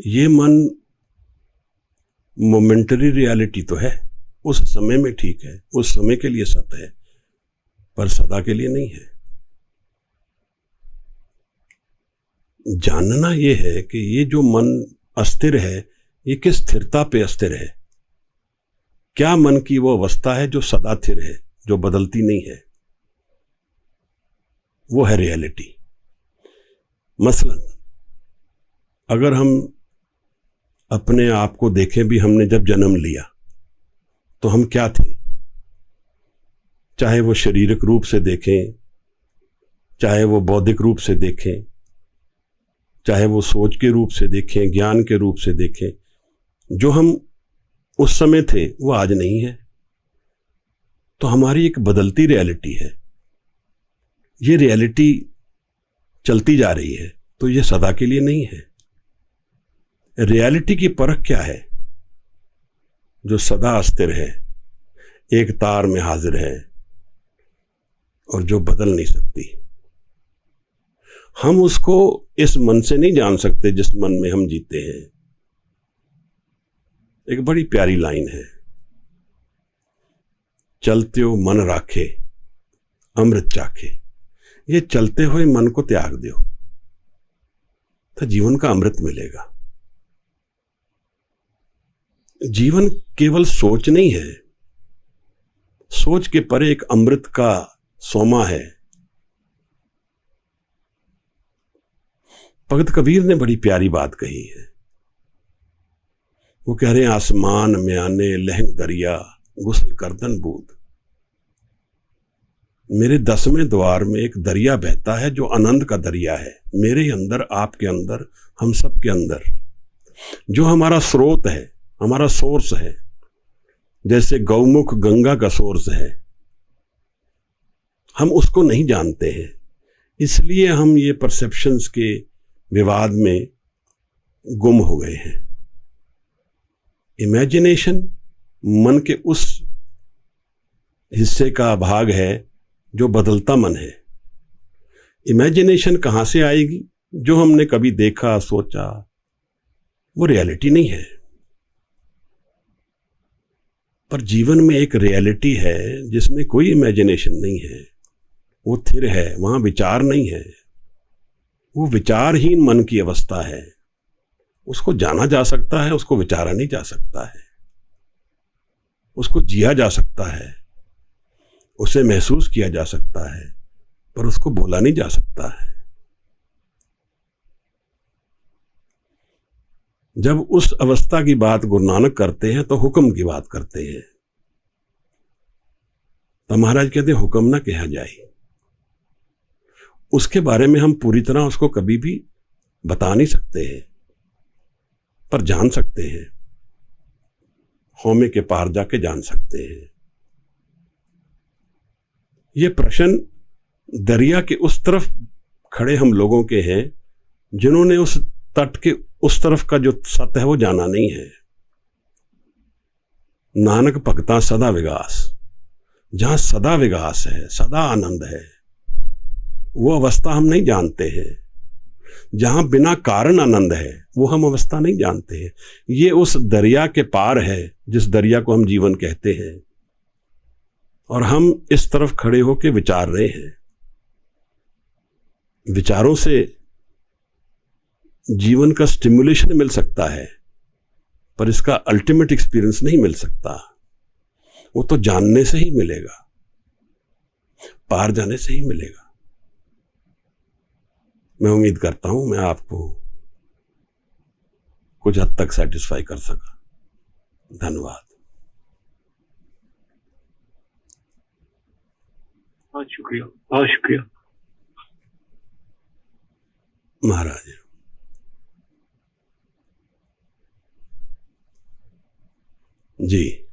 Speaker 1: ये मन मोमेंटरी रियलिटी तो है, उस समय में ठीक है, उस समय के लिए सत्य है, पर सदा के लिए नहीं है. जानना ये है कि ये जो मन अस्थिर है, ये किस स्थिरता पे अस्थिर है. क्या मन की वो अवस्था है जो सदा स्थिर है, जो बदलती नहीं है? वो है रियलिटी. मसलन अगर हम अपने आप को देखें भी, हमने जब जन्म लिया तो हम क्या थे? चाहे वो शारीरिक रूप से देखें, चाहे वो बौद्धिक रूप से देखें, चाहे वो सोच के रूप से देखें, ज्ञान के रूप से देखें, जो हम उस समय थे वो आज नहीं है. तो हमारी एक बदलती रियलिटी है. ये रियलिटी चलती जा रही है, तो ये सदा के लिए नहीं है. रियलिटी की परख क्या है? जो सदा अस्थिर है, एक तार में हाजिर है और जो बदल नहीं सकती। हम उसको इस मन से नहीं जान सकते जिस मन में हम जीते हैं। एक बड़ी प्यारी लाइन है, चलते हो मन राखे अमृत चाखे। ये चलते हुए मन को त्याग दो तो जीवन का अमृत मिलेगा। जीवन केवल सोच नहीं है, सोच के परे एक अमृत का सोमा है। भगत कबीर ने बड़ी प्यारी बात कही है। वो कह रहे हैं, आसमान में आने लहंग दरिया गुसल करदन बूद। मेरे 10वें द्वार में एक दरिया बहता है जो आनंद का दरिया है, मेरे अंदर, आपके अंदर, हम सब के अंदर, जो हमारा स्रोत है, हमारा सोर्स है। जैसे गौमुख गंगा का सोर्स है, हम उसको नहीं जानते हैं, इसलिए हम ये परसेप्शंस के विवाद में गुम हो गए हैं। इमेजिनेशन मन के उस हिस्से का भाग है जो बदलता मन है। इमेजिनेशन कहां से आएगी? जो हमने कभी देखा, सोचा, वो रियलिटी नहीं है। पर जीवन में एक रियलिटी है जिसमें कोई इमेजिनेशन नहीं है, वो स्थिर है, वहां विचार नहीं है। वो विचारहीन मन की अवस्था है। उसको जाना जा सकता है, उसको विचारा नहीं जा सकता है। उसको जिया जा सकता है, उसे महसूस किया जा सकता है, पर उसको बोला नहीं जा सकता है। जब उस अवस्था की बात गुरु नानक करते हैं तो हुक्म की बात करते हैं। तो महाराज कहते हैं, हुक्म ना कहा जाए। उसके बारे में हम पूरी तरह उसको कभी भी बता नहीं सकते हैं, पर जान सकते हैं। होमे के पार जाके जान सकते हैं। ये प्रश्न दरिया के उस तरफ खड़े हम लोगों के हैं जिन्होंने उस तट के उस तरफ का जो सत्य है वो जाना नहीं है। नानक भगता सदा विगास, जहां सदा विगास है, सदा आनंद है, वो अवस्था हम नहीं जानते हैं। जहां बिना कारण आनंद है, वो हम अवस्था नहीं जानते हैं। ये उस दरिया के पार है जिस दरिया को हम जीवन कहते हैं, और हम इस तरफ खड़े होकर विचार रहे हैं। विचारों से जीवन का स्टिमुलेशन मिल सकता है, पर इसका अल्टीमेट एक्सपीरियंस नहीं मिल सकता। वो तो जानने से ही मिलेगा, पार जाने से ही मिलेगा। मैं उम्मीद करता हूं मैं आपको कुछ हद तक सेटिस्फाई कर सका। धन्यवाद।
Speaker 3: बहुत शुक्रिया, बहुत शुक्रिया
Speaker 1: महाराज। जी।